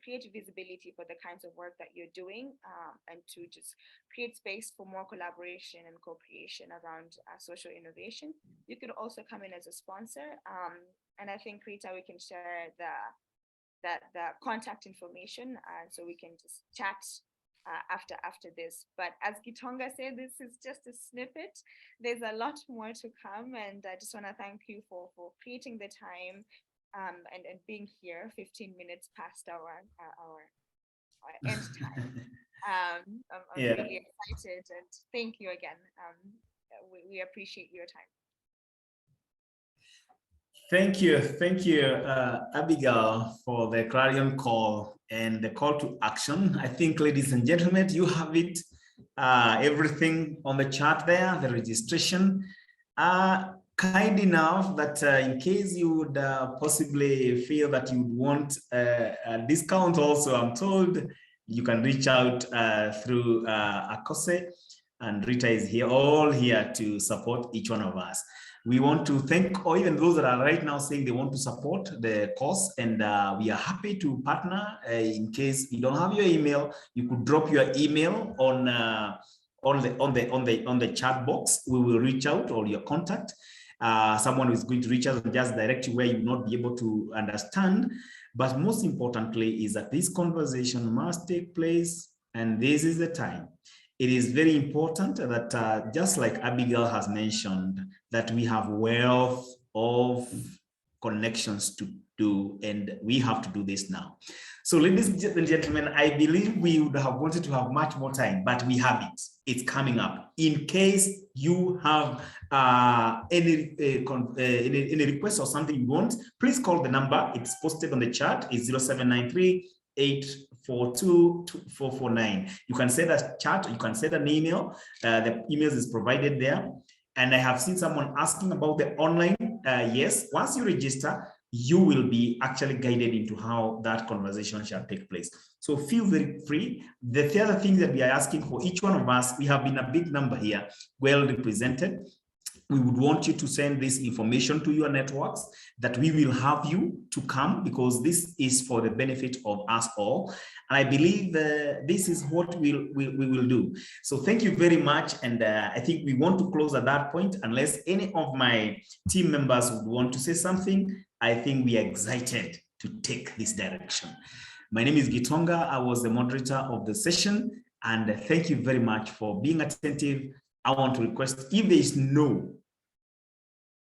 create visibility for the kinds of work that you're doing, and to just create space for more collaboration and co-creation around social innovation. You could also come in as a sponsor, and I think, Rita, we can share the contact information, so we can just chat after this. But as Gitonga said, this is just a snippet. There's a lot more to come, and I just want to thank you for creating the time and being here 15 minutes past our end time. I'm really excited, and thank you again. We appreciate your time. Thank you, Abigail, for the clarion call and the call to action. I think, ladies and gentlemen, you have it, everything on the chart there, the registration. Kind enough that in case you would possibly feel that you would want a discount also, I'm told you can reach out through AACOSE, and Rita is here, all here to support each one of us. We want to thank, or even those that are right now saying they want to support the course, and we are happy to partner. In case you don't have your email, you could drop your email on the chat box. We will reach out, or your contact. Someone is going to reach out and just direct you where you will not be able to understand. But most importantly is that this conversation must take place, and this is the time. It is very important that just like Abigail has mentioned, that we have wealth of connections to do, and we have to do this now. So ladies and gentlemen, I believe we would have wanted to have much more time, but we have it. It's coming up. In case you have any requests or something you want, please call the number. It's posted on the chat. It's 0793-842-2449. You can send a chat, you can send an email. The email is provided there. And I have seen someone asking about the online. Yes, once you register, you will be actually guided into how that conversation shall take place. So feel very free. The other thing that we are asking for each one of us, we have been a big number here, well represented. We would want you to send this information to your networks, that we will have you to come, because this is for the benefit of us all. And I believe this is what we will do. So thank you very much. And I think we want to close at that point, unless any of my team members would want to say something. I think we are excited to take this direction. My name is Gitonga. I was the moderator of the session, and thank you very much for being attentive. I want to request, if there is no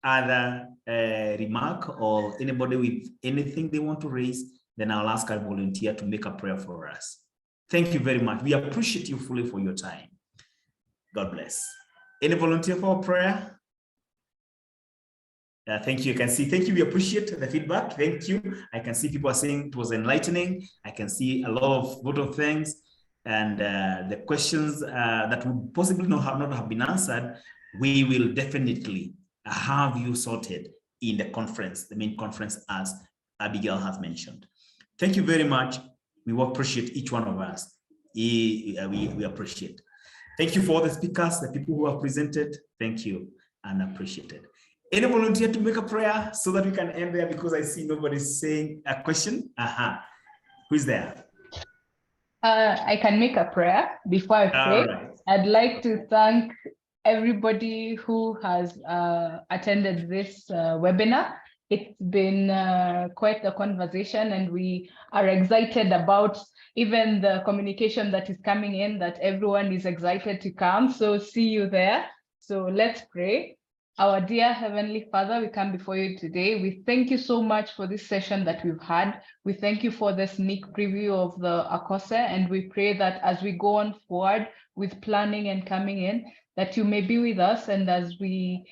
other remark or anybody with anything they want to raise, then I'll ask our volunteer to make a prayer for us. Thank you very much. We appreciate you fully for your time. God bless. Any volunteer for a prayer? Thank you. You can see, thank you. We appreciate the feedback. Thank you. I can see people are saying it was enlightening. I can see a lot of vote of thanks, and the questions that would possibly not have been answered, we will definitely have you sorted in the conference, the main conference, as Abigail has mentioned. Thank you very much. We appreciate each one of us. We appreciate. Thank you for all the speakers, the people who have presented. Thank you and appreciate it. Any volunteer to make a prayer so that we can end there, because I see nobody's saying a question. Who's there? I can make a prayer before I pray. Right. I'd like to thank everybody who has attended this webinar. It's been quite a conversation, and we are excited about even the communication that is coming in, that everyone is excited to come. So see you there. So let's pray. Our dear Heavenly Father, we come before you today. We thank you so much for this session that we've had. We thank you for the sneak preview of the AACOSE, and we pray that as we go on forward with planning and coming in, that you may be with us, and as we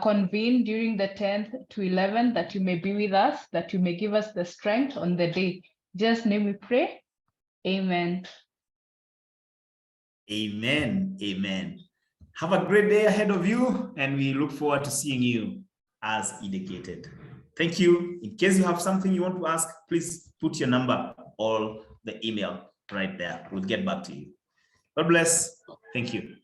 convene during the 10th to 11th, that you may be with us, that you may give us the strength on the day. In Jesus' name we pray. Amen. Amen. Amen. Have a great day ahead of you, and we look forward to seeing you as indicated. Thank you. In case you have something you want to ask, please put your number or the email right there. We'll get back to you. God bless. Thank you.